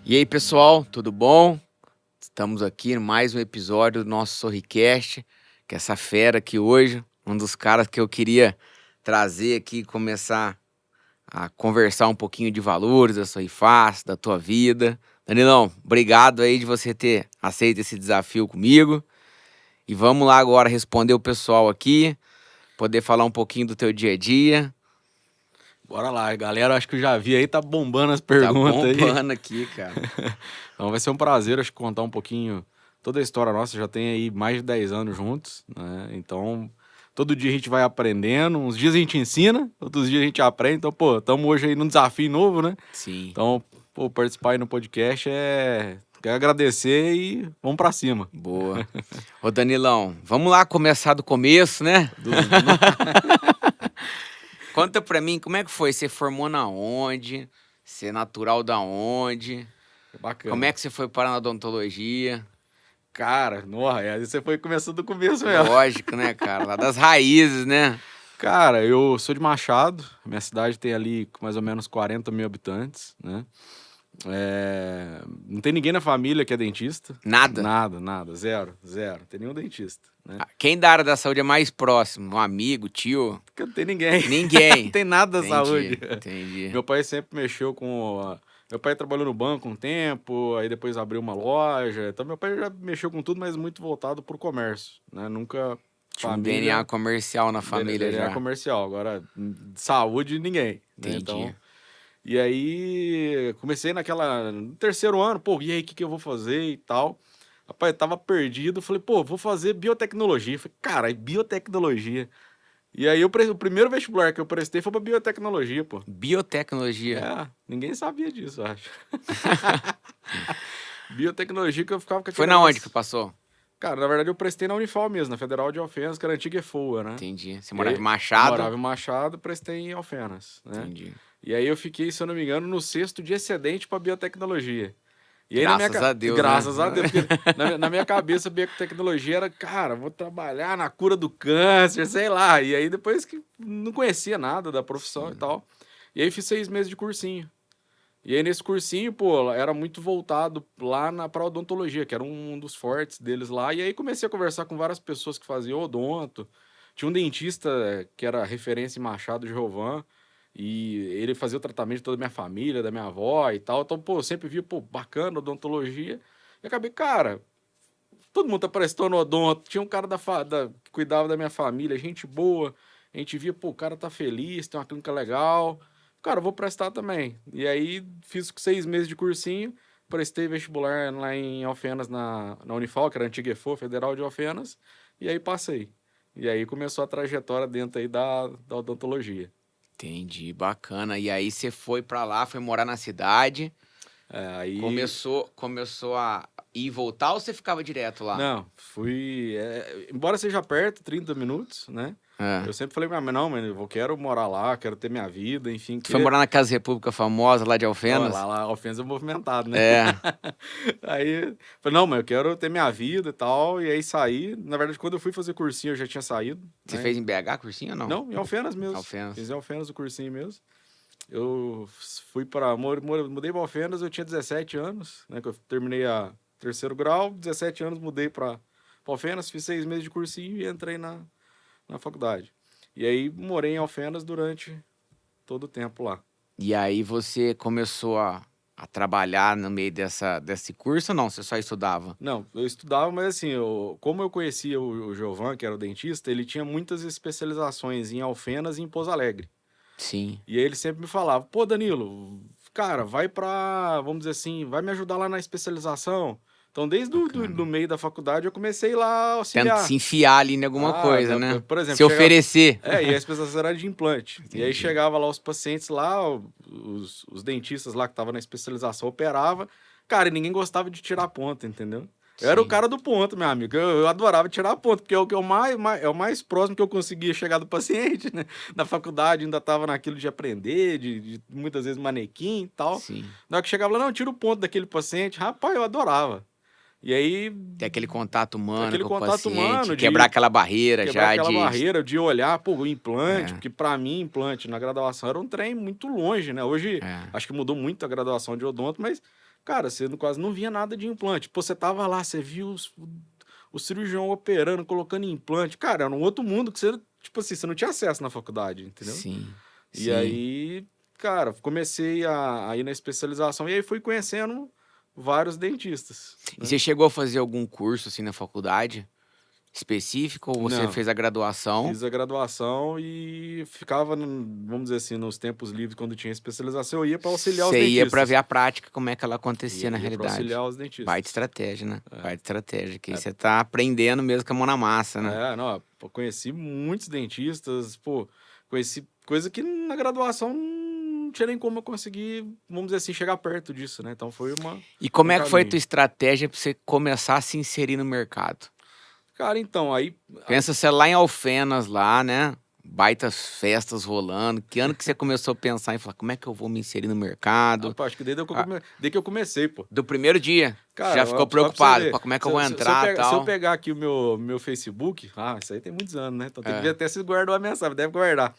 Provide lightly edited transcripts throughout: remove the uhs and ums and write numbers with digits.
E aí, pessoal, tudo bom? Estamos aqui em mais um episódio do nosso Sorricast, que é essa fera aqui hoje, um dos caras que eu queria trazer aqui e começar a conversar um pouquinho de valores da Sorriface, da tua vida. Danilão, obrigado aí de você ter aceito esse desafio comigo. E vamos lá agora responder o pessoal aqui, poder falar um pouquinho do teu dia a dia. Bora lá, galera. Acho que eu já vi aí, tá bombando as Tá perguntas aí. bombando aqui, cara. Então vai ser um prazer, acho que contar um pouquinho toda a história nossa. Já tem aí mais de 10 anos juntos, né? Então, todo dia a gente vai aprendendo. Uns dias a gente ensina, outros dias a gente aprende. Então, pô, estamos hoje aí num desafio novo, né? Sim. Então, pô, participar aí no podcast quero agradecer e vamos pra cima. Boa. Ô, Danilão, vamos lá começar do começo, né? Conta pra mim, como é que foi? Você formou na onde? Você é natural da onde? Bacana. Como é que você foi parar na odontologia? Cara, nossa, aí você foi começando do começo mesmo. Lógico, né, cara? Lá das raízes, né? Cara, eu sou de Machado, minha cidade tem ali mais ou menos 40 mil habitantes, né? Não tem ninguém na família que é dentista. Nada? Nada, zero. Não tem nenhum dentista, né? Quem da área da saúde é mais próximo? Um amigo, tio? Porque não tem ninguém. Ninguém. Não tem nada da saúde. Entendi. Meu pai sempre mexeu com... Meu pai trabalhou no banco um tempo, aí depois abriu uma loja. Então meu pai já mexeu com tudo, mas muito voltado pro comércio, né? Nunca... Tinha um DNA comercial na família DNA já. comercial. Agora, saúde, ninguém. Né? Entendi. Então, e aí, comecei no terceiro ano, pô, e aí, o que eu vou fazer e tal. Rapaz, eu tava perdido, falei, pô, vou fazer biotecnologia. Falei, cara, biotecnologia. E aí, o primeiro vestibular que eu prestei foi pra biotecnologia, pô. Biotecnologia. Ninguém sabia disso, eu acho. Biotecnologia que eu ficava com Foi aquele na onde negócio. que passou? Cara, na verdade, eu prestei na Unifal mesmo, na Federal de Alfenas, que era a antiga EFOA, né? Entendi. Você E morava aí, em Machado? Morava em Machado, prestei em Alfenas, né? Entendi. E aí eu fiquei, se eu não me engano, no 6º de excedente para biotecnologia. E aí Graças a Deus, Graças né? a Deus, porque na minha cabeça biotecnologia era, cara, vou trabalhar na cura do câncer, sei lá. E aí depois que não conhecia nada da profissão e tal. E aí fiz 6 meses de cursinho. E aí nesse cursinho, pô, era muito voltado lá pra odontologia, que era um dos fortes deles lá. E aí comecei a conversar com várias pessoas que faziam odonto. Tinha um dentista que era referência em Machado Giovan, e ele fazia o tratamento de toda a minha família, da minha avó e tal. Então, pô, eu sempre via, pô, bacana odontologia. E acabei, cara, todo mundo tá prestando odonto. Tinha um cara que cuidava da minha família, gente boa. A gente via, pô, o cara tá feliz, tem uma clínica legal. Cara, eu vou prestar também. E aí, fiz 6 meses de cursinho, prestei vestibular lá em Alfenas, na Unifal, que era a antiga EFO, Federal de Alfenas, e aí passei. E aí começou a trajetória dentro aí da odontologia. Entendi, bacana. E aí você foi pra lá, foi morar na cidade, Aí... começou a ir e voltar ou você ficava direto lá? Não, fui... embora seja perto, 30 minutos, né? Eu sempre falei, mas não, mano, eu quero morar lá, quero ter minha vida, enfim. Você foi morar na Casa República famosa lá de Alfenas? Lá Alfenas é movimentado, né? É. Aí, falei, não, mas eu quero ter minha vida e tal, e aí saí. Na verdade, quando eu fui fazer cursinho, eu já tinha saído. Você né? fez em BH cursinho ou não? Não, em Alfenas mesmo. Alfenas. Fiz em Alfenas o cursinho mesmo. Eu fui para... Mudei para Alfenas, eu tinha 17 anos, né? Que eu terminei a terceiro grau, 17 anos mudei para Alfenas, fiz 6 meses de cursinho e entrei na faculdade. E aí morei em Alfenas durante todo o tempo lá. E aí você começou a trabalhar no meio desse curso ou não? Você só estudava? Não, eu estudava, mas assim, como eu conhecia o Giovan, que era o dentista, ele tinha muitas especializações em Alfenas e em Pouso Alegre. Sim. E aí ele sempre me falava, pô, Danilo, cara, vai pra, vamos dizer assim, vai me ajudar lá na especialização. Então, desde do meio da faculdade, eu comecei lá a auxiliar. Tenta se enfiar ali em alguma coisa, né? Por exemplo, se oferecer. E a especialização era de implante. E aí chegava lá os pacientes lá, os dentistas lá que estavam na especialização operava. Cara, e ninguém gostava de tirar ponta, entendeu? Eu era o cara do ponto, meu amigo. Eu adorava tirar ponto, porque é o mais próximo que eu conseguia chegar do paciente, né? Na faculdade ainda tava naquilo de aprender, de muitas vezes manequim e tal. Sim. Na hora que chegava lá, não, tira o ponto daquele paciente. Rapaz, eu adorava. E aí... Tem aquele contato humano com o contato paciente, humano, quebrar aquela barreira barreira de olhar, pô, o implante, porque pra mim, implante na graduação era um trem muito longe, né? Hoje, acho que mudou muito a graduação de odonto, mas cara, você quase não via nada de implante. Pô, você tava lá, você viu o cirurgião operando, colocando implante. Cara, era um outro mundo que você, tipo assim, você não tinha acesso na faculdade, entendeu? Sim, E sim. aí, cara, comecei a ir na especialização e aí fui conhecendo vários dentistas, E né? você chegou a fazer algum curso assim na faculdade específico ou você Não, fez a graduação? fiz a graduação e ficava, vamos dizer assim, nos tempos livres, quando tinha especialização, eu ia para auxiliar os Você ia pra ver dentistas. a prática, como é que ela acontecia na Ia para realidade. auxiliar os Baita dentistas. estratégia, né? Baita estratégia. Que aí É, você tá aprendendo mesmo com a mão na massa, né? não, pô, conheci muitos dentistas, pô, conheci coisa que na graduação não tinha nem como eu conseguir, vamos dizer assim, chegar perto disso, né? Então foi E como um é que foi a caminho. tua estratégia pra você começar a se inserir no mercado? Cara, então, Pensa você lá em Alfenas, lá, né? Baitas festas rolando. Que ano que você começou a pensar em falar, como é que eu vou me inserir no mercado? rapaz, acho que Ah, desde que eu comecei, pô. do primeiro dia, você já Cara, ficou ó pra você preocupado, ver, pô, como é que eu vou eu entrar e se eu tal? pegar aqui o meu Facebook, isso aí tem muitos anos, né? Então tem que ver É, até se guardou a mensagem, deve guardar.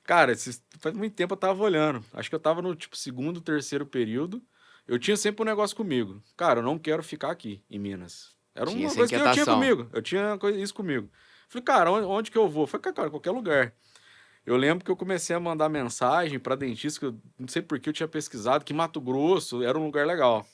Cara, faz muito tempo eu tava olhando. Acho que eu tava no, tipo, segundo, terceiro período. Eu tinha sempre um negócio comigo. Cara, eu não quero ficar aqui em Minas. Era tinha uma essa coisa que eu tinha inquietação. comigo. Eu tinha isso comigo. Falei, cara, onde que eu vou? Falei, cara, qualquer lugar. Eu lembro que eu comecei a mandar mensagem pra dentista, que eu não sei por que eu tinha pesquisado, que Mato Grosso era um lugar legal.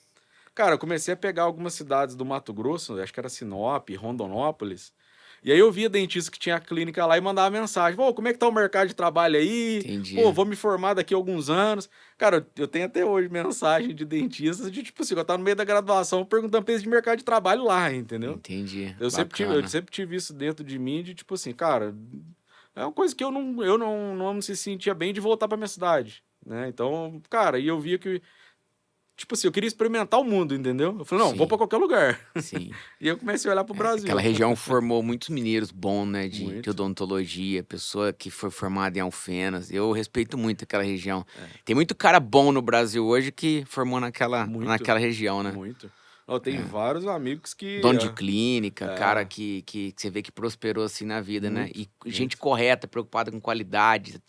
Cara, eu comecei a pegar algumas cidades do Mato Grosso, acho que era Sinop, Rondonópolis. E aí eu via dentista que tinha clínica lá e mandava mensagem: pô, como é que tá o mercado de trabalho aí? Pô, Entendi, vou me formar daqui a alguns anos. Cara, eu tenho até hoje mensagem de dentistas de tipo assim, eu tava no meio da graduação perguntando pra eles de mercado de trabalho lá, entendeu? entendi. Eu Bacana. sempre tive isso dentro de mim, de tipo assim, cara, é uma coisa que eu não me sentia bem de voltar pra minha cidade, né? Então, cara, e eu via que, tipo assim, eu queria experimentar o mundo, entendeu? Eu falei, não, vou pra Sim, qualquer lugar. sim. E eu comecei a olhar pro É, aquela Brasil. região formou muitos mineiros bons, né, de Muito. odontologia, pessoa que foi formada em Alfenas. Eu respeito muito aquela região. É, Tem muito cara bom no Brasil hoje que formou muito, naquela região, né? muito. Ó, tem É. vários amigos que. Dono de clínica, cara É, que você vê que prosperou assim na vida, né? muito, E gente muito. correta, preocupada com qualidade,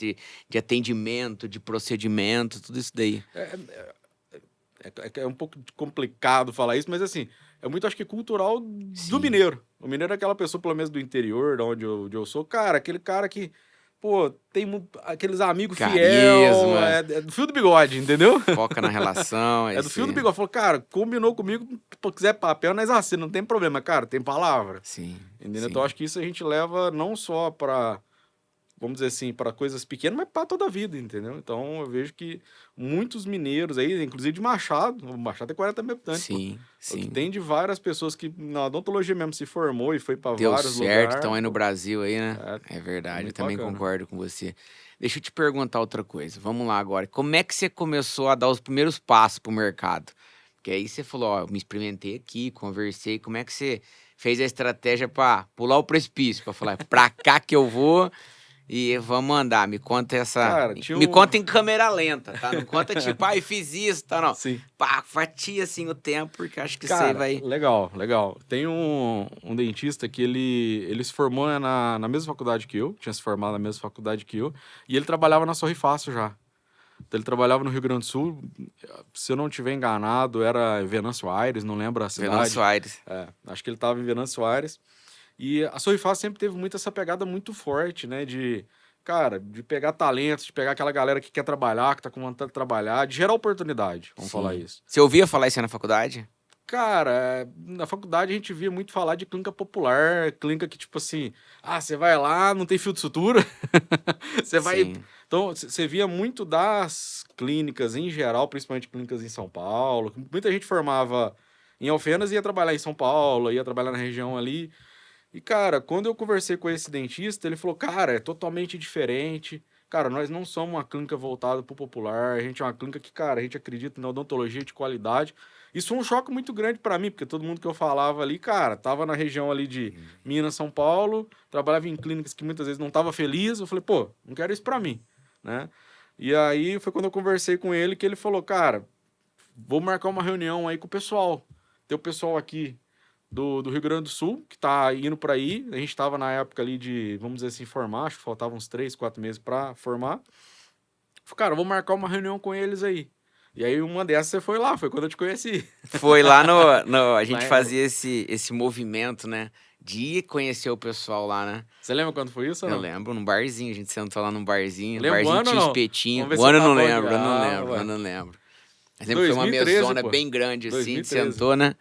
de atendimento, de procedimento, tudo isso daí. É um pouco complicado falar isso, mas assim, é muito, acho que, cultural do Sim. mineiro. O mineiro é aquela pessoa, pelo menos do interior, de onde eu sou, cara, aquele cara que, pô, tem aqueles amigos fiel, Carisma, é do fio do bigode, entendeu? foca na relação, é É do isso fio do aí. bigode. Falou, cara, combinou comigo, se quiser papel, nós assinamos, não tem problema, cara, tem palavra. Sim, Entendeu? Então, sim. acho que isso a gente leva não só para, vamos dizer assim, para coisas pequenas, mas para toda a vida, entendeu? Então, eu vejo que muitos mineiros aí, inclusive de Machado, o Machado tem 40 mil habitantes, pô. Sim, O que sim. tem de várias pessoas que na odontologia mesmo se formou e foi para Deu vários certo, estão lugares, aí no pô, Brasil aí, né? é, É é verdade, eu muito também bacana. concordo com você. Deixa eu te perguntar outra coisa. Vamos lá agora. Como é que você começou a dar os primeiros passos pro mercado? Porque aí você falou, ó, eu me experimentei aqui, conversei. Como é que você fez a estratégia para pular o precipício, para falar, é pra cá que eu vou e vamos andar? Me conta essa, Cara, tinha me um. conta em câmera lenta, tá? Não conta tipo, ai, fiz isso, tá? Não. Sim. Pá, fatia assim o tempo, porque acho que isso aí Cara, vai. legal, legal. Tem um dentista que ele se formou na mesma faculdade que eu, tinha se formado na mesma faculdade que eu, e ele trabalhava na Sorri Fácil já. Então, ele trabalhava no Rio Grande do Sul, se eu não estiver enganado, era Venâncio Aires, não lembro a Venâncio cidade. Aires. É, acho que ele estava em Venâncio Aires. E a Sorri Fácil sempre teve muito essa pegada muito forte, né? De, cara, de pegar talentos, de pegar aquela galera que quer trabalhar, que tá com vontade de trabalhar, de gerar oportunidade, vamos falar Sim. isso. Você ouvia falar isso aí na faculdade? Cara, na faculdade a gente via muito falar de clínica popular, clínica que, tipo assim, você vai lá, não tem fio de sutura, você vai. Sim, Então, você via muito das clínicas em geral, principalmente clínicas em São Paulo, que muita gente formava em Alfenas e ia trabalhar em São Paulo, ia trabalhar na região ali. E, cara, quando eu conversei com esse dentista, ele falou, cara, é totalmente diferente. Cara, nós não somos uma clínica voltada para o popular, a gente é uma clínica que, cara, a gente acredita na odontologia de qualidade. Isso foi um choque muito grande para mim, porque todo mundo que eu falava ali, cara, tava na região ali de Minas, São Paulo, trabalhava em clínicas que muitas vezes não tava feliz. Eu falei, pô, não quero isso para mim, né? E aí foi quando eu conversei com ele que ele falou, cara, vou marcar uma reunião aí com o pessoal. Tem o pessoal aqui do Rio Grande do Sul, que tá indo para aí. A gente tava na época ali de, vamos dizer assim, formar, acho que faltavam uns 3, 4 meses para formar. Falei, cara, vou marcar uma reunião com eles aí. E aí uma dessas você foi lá, foi quando eu te conheci. Foi lá a gente Lá fazia esse movimento, né? De ir conhecer o pessoal lá, né? Você lembra quando foi isso ou Eu não? lembro, num barzinho, a gente sentou lá num barzinho. O Lembra o barzinho ano ou tinha não? espetinho. Vamos ver O se ano eu tá não bom aqui. lembro, eu não Ah, lembro, ué. eu não lembro. Mas sempre foi uma 2013, mesona pô. bem grande assim, 2013. sentou, né?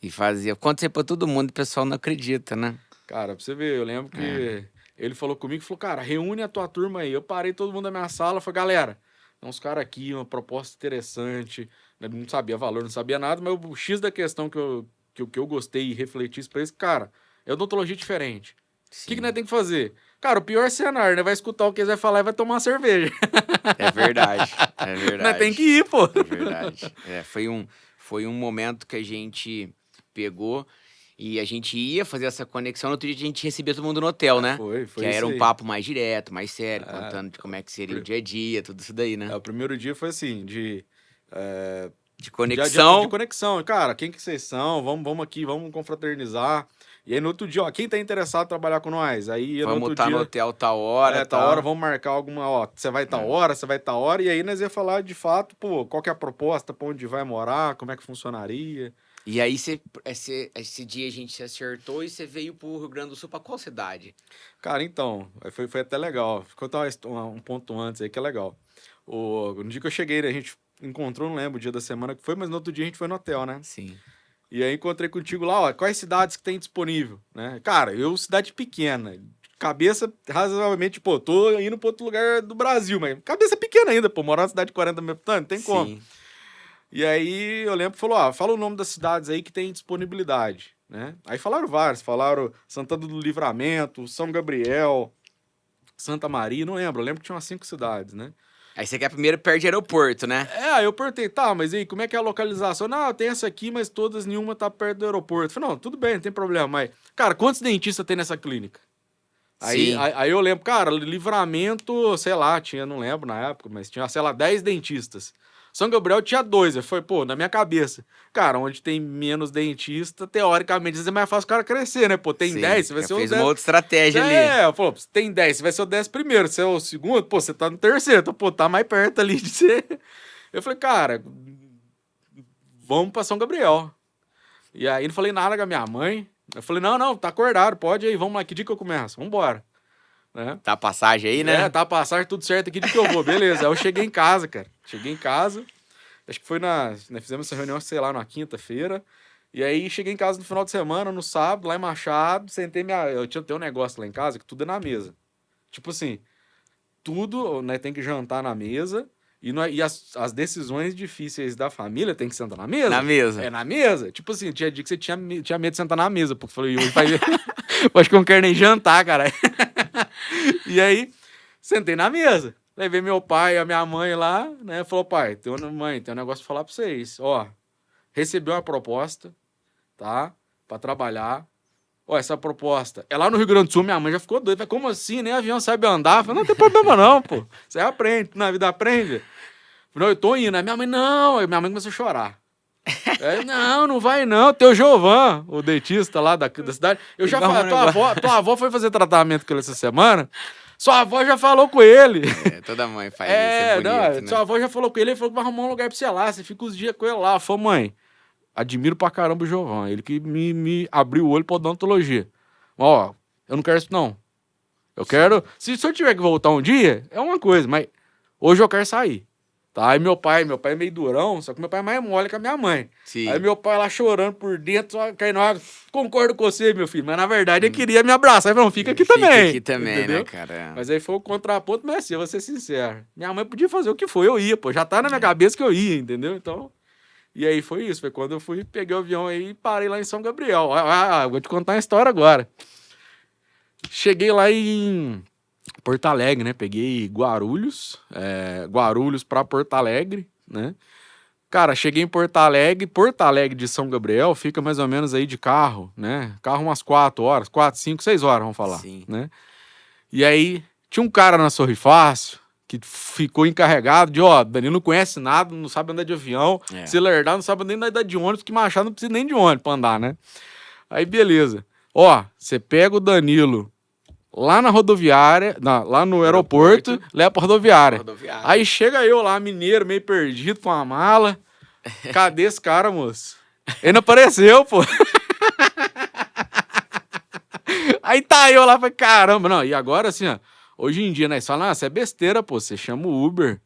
E fazia. Contei pra todo mundo, o pessoal não acredita, né? Cara, pra você ver, eu lembro É. que ele falou comigo, falou, cara, reúne a tua turma aí. Eu parei todo mundo da minha sala, falei, galera, tem uns caras aqui, uma proposta interessante. Eu não sabia valor, não sabia nada, mas o X da questão que eu gostei e refleti isso pra eles, cara, é odontologia diferente. O que Sim. nós tem que fazer? Cara, o pior cenário, né? Vai escutar o que eles vão falar e vai tomar uma cerveja. É verdade, é verdade. Nós tem que ir, pô. É verdade. Foi um momento que a gente pegou e a gente ia fazer essa conexão. No outro dia a gente recebia todo mundo no hotel, né? Foi Que aí isso era um aí. papo mais direto, mais sério, Ah, contando de como é que seria o pri- dia a dia, tudo isso daí, né? o primeiro dia foi assim, De de conexão. conexão. Cara, quem que vocês são? Vamos aqui, vamos confraternizar. E aí no outro dia, ó, quem tá interessado em trabalhar com nós? Aí no Vamos outro estar no dia, hotel tal hora, tá hora, tal. vamos marcar alguma, ó, você vai tal É. hora, você vai tal hora. E aí nós ia falar de fato, pô, qual que é a proposta, pra onde vai morar, como é que funcionaria. E aí esse dia a gente se acertou e você veio pro Rio Grande do Sul pra qual cidade? Cara, então, foi até legal. Vou contar um ponto antes aí que é legal. No dia que eu cheguei, né, a gente encontrou, não lembro o dia da semana que foi, mas no outro dia a gente foi no hotel, né? Sim. E aí encontrei contigo lá, ó, quais cidades que tem disponível, né? Cara, eu, cidade pequena, cabeça razoavelmente, pô, tô indo pra outro lugar do Brasil, mas cabeça pequena ainda, pô, morar numa cidade de 40 mil habitantes, não tem como. Sim. E aí eu lembro que falou, ó, fala o nome das cidades aí que tem disponibilidade, né? Aí falaram vários, falaram Santana do Livramento, São Gabriel, Santa Maria, não lembro, eu lembro que tinha umas 5 cidades, né? Aí você quer primeiro perto de aeroporto, né? Aí eu perguntei, tá, mas aí, como é que é a localização? Não, tem essa aqui, mas todas, nenhuma tá perto do aeroporto. Eu falei, não, tudo bem, não tem problema, mas, cara, quantos dentistas tem nessa clínica? Aí, Sim. aí eu lembro, cara, Livramento, sei lá, tinha, não lembro na época, mas tinha, sei lá, 10 dentistas. São Gabriel tinha 2, eu falei, pô, na minha cabeça, cara, onde tem menos dentista, teoricamente, às vezes é mais fácil o cara crescer, né? Pô, tem Sim. 10, você vai Já ser o fez 10. uma outra estratégia ali. É, pô, tem 10, você vai ser o 10 primeiro, você é o segundo, pô, você tá no terceiro, então, pô, tá mais perto ali de ser. Eu falei, cara, vamos pra São Gabriel. E aí não falei nada com a minha mãe. Eu falei, não, tá acordado, pode aí, vamos lá, que dia que eu começo? Vambora. Né? Tá a passagem aí, né? Tá a passagem, tudo certo, aqui dia que eu vou, beleza. Aí eu cheguei em casa, cara. Cheguei em casa, acho que foi nós fizemos essa reunião, sei lá, na quinta-feira. E aí cheguei em casa no final de semana, no sábado, lá em Machado, sentei eu tinha um negócio lá em casa que tudo é na mesa. Tipo assim, tudo, né, tem que jantar na mesa. E as decisões difíceis da família tem que sentar na mesa? Na mesa. É na mesa? Tipo assim, tinha dia que você tinha medo de sentar na mesa, porque falei, hoje vai ver. Acho que eu não quero nem jantar, cara. E aí, sentei na mesa. Levei meu pai e a minha mãe lá, né? Falou, pai, mãe, tem um negócio pra falar pra vocês. Ó, recebi uma proposta, tá? Pra trabalhar. Ó, essa proposta é lá no Rio Grande do Sul, minha mãe já ficou doida. Falei, como assim? Nem avião sabe andar. Eu falei, não tem problema não, pô. Você aprende, na vida aprende. Eu falei, não, eu tô indo. Aí minha mãe, não. Aí minha mãe começou a chorar. Aí, não vai não. Tem o Giovan, o dentista lá da cidade. Eu já falei, tua avó foi fazer tratamento com ele essa semana. Sua avó já falou com ele. É, toda mãe faz isso, é bonito, não, né? sua avó já falou com ele falou que vai arrumar um lugar pra você lá. Você fica os dias com ele lá. Eu falei, mãe, admiro pra caramba o Giovan. Ele que me abriu o olho pra odontologia. Ó, eu não quero isso, não. Eu quero. Se eu tiver que voltar um dia, é uma coisa, mas hoje eu quero sair. Tá? Aí meu pai é meio durão, só que meu pai é mais mole que a minha mãe. Sim. Aí meu pai lá chorando por dentro, só caindo água. Concordo com você, meu filho. Mas na verdade ele queria me abraçar. Aí falou, fica aqui também. Fica aqui também, entendeu? né, cara? Mas aí foi o contraponto, mas assim, eu vou ser sincero. Minha mãe podia fazer o que for, eu ia, pô. Já tá na minha cabeça que eu ia, entendeu? Então. E aí foi isso. Foi quando eu fui, peguei o avião aí e parei lá em São Gabriel. Vou te contar uma história agora. Cheguei lá em Porto Alegre, né? Peguei Guarulhos pra Porto Alegre, né? Cara, cheguei em Porto Alegre de São Gabriel fica mais ou menos aí de carro, né? Carro umas 4 horas, 4, 5, 6 horas, vamos falar, Sim. né? E aí, tinha um cara na Sorri Fácil que ficou encarregado de, ó, Danilo não conhece nada, não sabe andar de avião, se lerdar, não sabe nem andar de ônibus, que Machado não precisa nem de ônibus pra andar, né? Aí, beleza. Ó, você pega o Danilo lá na rodoviária, lá no aeroporto, leva pra rodoviária. Aí chega eu lá, mineiro, meio perdido, com a mala. Cadê esse cara, moço? Ele não apareceu, pô. Aí tá eu lá, falei, caramba, não. E agora, assim, ó, hoje em dia, né, eles falam, ah, isso é besteira, pô, você chama o Uber.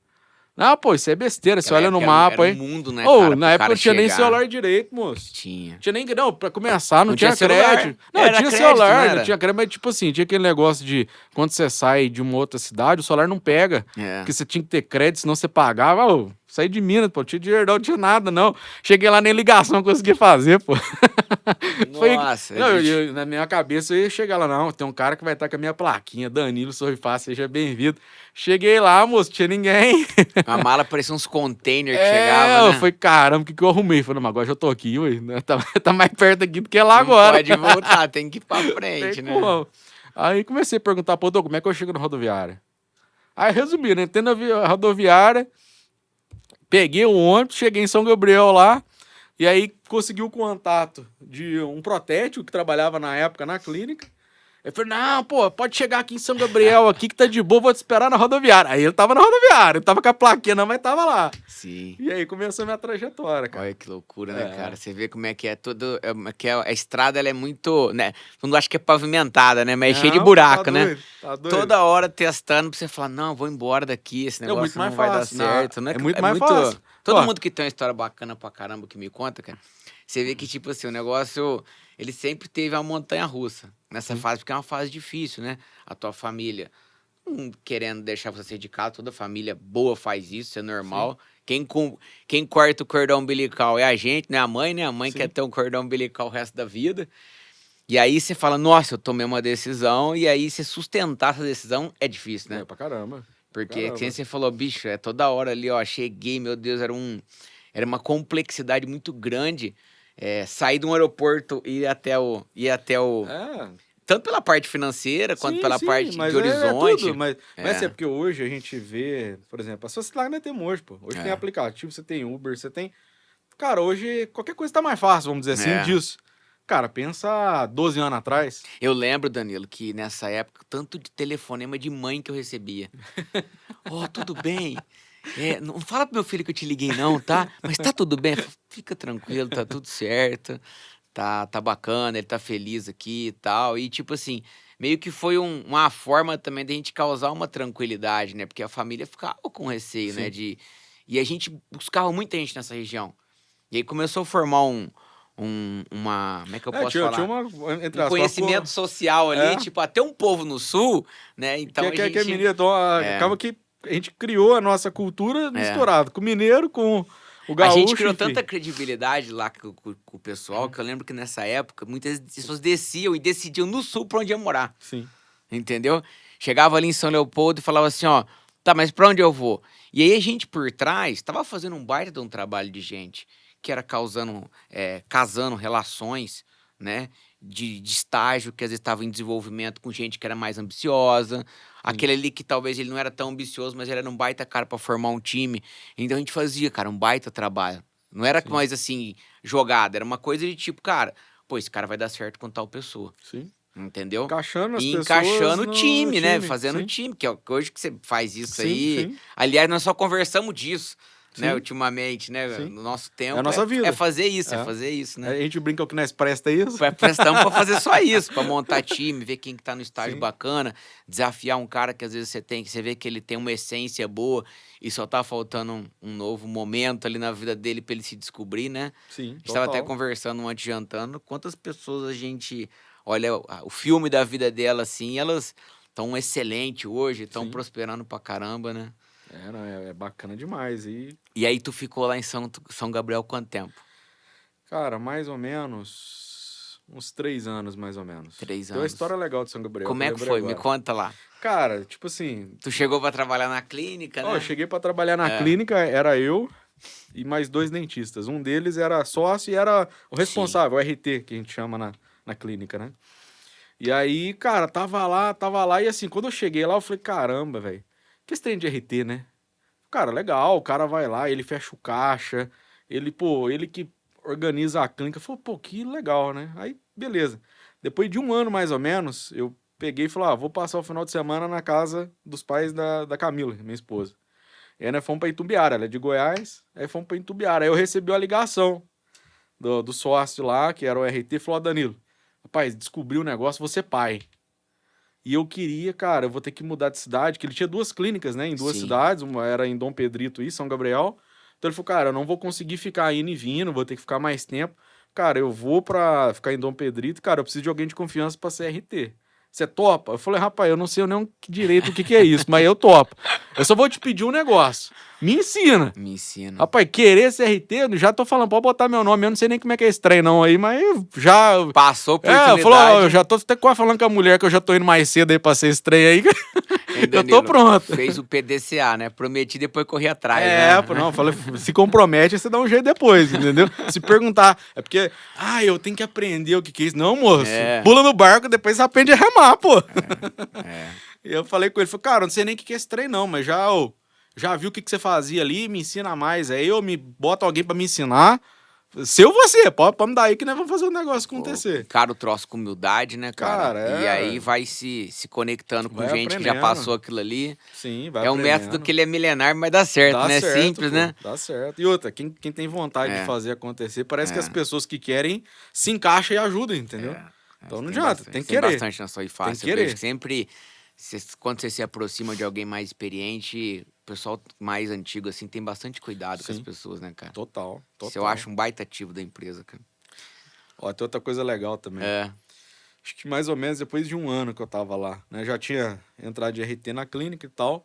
Não, pô, isso é besteira, você olha no mapa aí. aí. Era um mundo, né, Ô, na época não tinha nem celular direito, moço. Tinha. Tinha nem, não, pra começar, não tinha celular. crédito. Não, era tinha crédito, celular, não tinha crédito, mas tipo assim, tinha aquele negócio de quando você sai de uma outra cidade, o celular não pega. Porque você tinha que ter crédito, senão você pagava. Ô, saí de Minas, pô, tinha dinheiro, não tinha nada, não. Cheguei lá, nem ligação consegui fazer, pô. Nossa, Não, na minha cabeça eu ia chegar lá, não, tem um cara que vai estar com a minha plaquinha, Danilo Sorri Fácil, seja bem-vindo. Cheguei lá, moço, tinha ninguém. A mala parecia uns containers que chegavam, né? Eu falei, caramba, o que eu arrumei? Falei, mas agora já tô aqui, ué, né? Tá mais perto aqui do que lá Não agora. pode voltar, tem que ir pra frente, né? Como. Aí comecei a perguntar, pô, como é que eu chego na rodoviária? Aí resumi, né? Entrei na rodoviária, peguei um ônibus, cheguei em São Gabriel lá, e aí consegui o contato de um protético que trabalhava na época na clínica. Eu falei, não, pô, pode chegar aqui em São Gabriel, aqui que tá de boa, vou te esperar na rodoviária. Aí ele tava na rodoviária, ele tava com a plaquinha não, mas tava lá. Sim. E aí começou a minha trajetória, cara. Olha que loucura, né, cara? Você vê como é que é tudo, que a estrada, ela é muito, né? Não acho que é pavimentada, né? Mas é cheia de buraco, né? Tá doido. Toda hora testando pra você falar, não, vou embora daqui, esse negócio não vai dar certo. Não, é muito mais fácil. Todo mundo que tem uma história bacana pra caramba que me conta, cara, você vê que, tipo assim, o negócio, ele sempre teve uma montanha-russa nessa fase, porque é uma fase difícil, né? A tua família querendo deixar você sair de casa, toda família boa faz isso é normal. Quem corta o cordão umbilical é a gente, né? A mãe, né? A mãe quer ter um cordão umbilical o resto da vida. E aí você fala, nossa, eu tomei uma decisão, e aí você sustentar essa decisão é difícil, né? É pra caramba. Porque quem você falou, bicho, é toda hora ali, ó, cheguei, meu Deus, era uma complexidade muito grande sair de um aeroporto e ir até o... Tanto pela parte financeira, quanto pela parte de horizonte. Tudo, mas é porque hoje a gente vê, por exemplo, a sociedade não tem hoje, pô. Hoje tem aplicativo, você tem Uber, você tem... Cara, hoje qualquer coisa tá mais fácil, vamos dizer assim, disso. Cara, pensa 12 anos atrás. Eu lembro, Danilo, que nessa época, tanto de telefonema de mãe que eu recebia. Tudo bem? Não fala pro meu filho que eu te liguei não, tá? Mas tá tudo bem? Fica tranquilo, tá tudo certo. Tá bacana, ele tá feliz aqui e tal. E, tipo assim, meio que foi uma forma também da gente causar uma tranquilidade, né? Porque a família ficava com receio, né? E a gente buscava muita gente nessa região. E aí começou a formar uma... Como é que eu posso falar? Tinha um conhecimento social ali, tipo, até um povo no sul, né? Então que é mineiro, acaba que a gente criou a nossa cultura misturada com o mineiro, com... O gaúcho, a gente criou tanta credibilidade lá com o pessoal que eu lembro que nessa época muitas pessoas desciam e decidiam no sul pra onde ia morar. Sim. Entendeu? Chegava ali em São Leopoldo e falava assim, ó, tá, mas pra onde eu vou? E aí a gente por trás tava fazendo um baita de um trabalho de gente que era casando relações, né? De estágio, que às vezes estava em desenvolvimento com gente que era mais ambiciosa. Aquele ali que talvez ele não era tão ambicioso, mas ele era um baita cara para formar um time. Então a gente fazia, cara, um baita trabalho. Não era mais assim, jogada. Era uma coisa de tipo, cara, pô, esse cara vai dar certo com tal pessoa. Sim. Entendeu? Encaixando as e pessoas encaixando o time, né? time. Fazendo o time, que é hoje que você faz isso Sim, aí. sim. Aliás, nós só conversamos disso. Né, Sim. ultimamente, né? Sim. No nosso tempo. É a nossa vida. É fazer isso, né? A gente brinca que nós presta isso. Prestamos pra fazer só isso, pra montar time, ver quem que tá no estágio bacana, desafiar um cara que às vezes você vê que ele tem uma essência boa e só tá faltando um novo momento ali na vida dele pra ele se descobrir, né? Sim, A gente tava até conversando antes, jantando, quantas pessoas a gente olha o filme da vida dela assim, elas estão excelentes hoje, estão prosperando pra caramba, né? É bacana demais. E aí tu ficou lá em São Gabriel quanto tempo? Cara, mais ou menos uns 3 anos, mais ou menos. 3 anos. Tem uma história legal de São Gabriel. Como é que foi? Me conta lá. Cara, tipo assim... Tu chegou pra trabalhar na clínica, né? Eu cheguei pra trabalhar na clínica, era eu e mais 2 dentistas. Um deles era sócio e era o responsável, o RT, que a gente chama na clínica, né? E aí, cara, tava lá, e assim, quando eu cheguei lá, eu falei, caramba, velho, que esse trem de RT, né? Cara, legal, o cara vai lá, ele fecha o caixa, ele que organiza a clínica. Falei, pô, que legal, né? Aí, beleza. Depois de 1 ano, mais ou menos, eu peguei e falei, vou passar o final de semana na casa dos pais da Camila, minha esposa. E aí nós fomos pra Itumbiara, ela é de Goiás, aí fomos pra Itumbiara. Aí eu recebi uma ligação do sócio lá, que era o RT, falou, Danilo, rapaz, descobri o negócio, você é pai. E eu queria, cara, eu vou ter que mudar de cidade, que ele tinha 2 clínicas, né, em 2 cidades, uma era em Dom Pedrito e São Gabriel. Então ele falou, cara, eu não vou conseguir ficar indo e vindo, vou ter que ficar mais tempo. Cara, eu vou pra ficar em Dom Pedrito, cara, eu preciso de alguém de confiança pra ser RT. Você topa? Eu falei, rapaz, eu não sei nem direito o que é isso, mas eu topo. Eu só vou te pedir um negócio. Me ensina. Me ensina. Rapaz, querer ser RT, eu já tô falando, pode botar meu nome, eu não sei nem como é que é esse trem não aí, mas já... Passou por oportunidade. Falou, eu já tô até quase falando com a mulher que eu já tô indo mais cedo aí pra ser esse trem aí. Hein, eu tô pronto. Fez o PDCA, né? Prometi depois correr atrás, né? Não, falei, se compromete, você dá um jeito depois, entendeu? Se perguntar, é porque, eu tenho que aprender o que é isso. Não, moço, pula no barco, depois você aprende a remar, pô. E eu falei com ele, falei, cara, eu não sei nem o que é esse trem não, mas já vi o que você fazia ali, me ensina mais. Aí eu me boto alguém pra me ensinar. Se ou você, pode me dar aí que nós vamos fazer o negócio acontecer. Cara, o troço com humildade, né, cara? E aí vai se conectando com gente que já passou aquilo ali. Sim, vai É um método que ele é milenar, mas dá certo, né? Certo, simples, pô, né? Dá certo. E outra, quem tem vontade de fazer acontecer, parece que as pessoas que querem se encaixam e ajudam, entendeu? Então não adianta, tem que querer. Tem bastante na sua face. Tem que querer. Sempre, quando você se aproxima de alguém mais experiente... O pessoal mais antigo, assim, tem bastante cuidado com as pessoas, né, cara? Total. Isso eu acho um baita ativo da empresa, cara. Ó, tem outra coisa legal também. Acho que mais ou menos depois de um ano que eu tava lá, né? Já tinha entrado de RT na clínica e tal.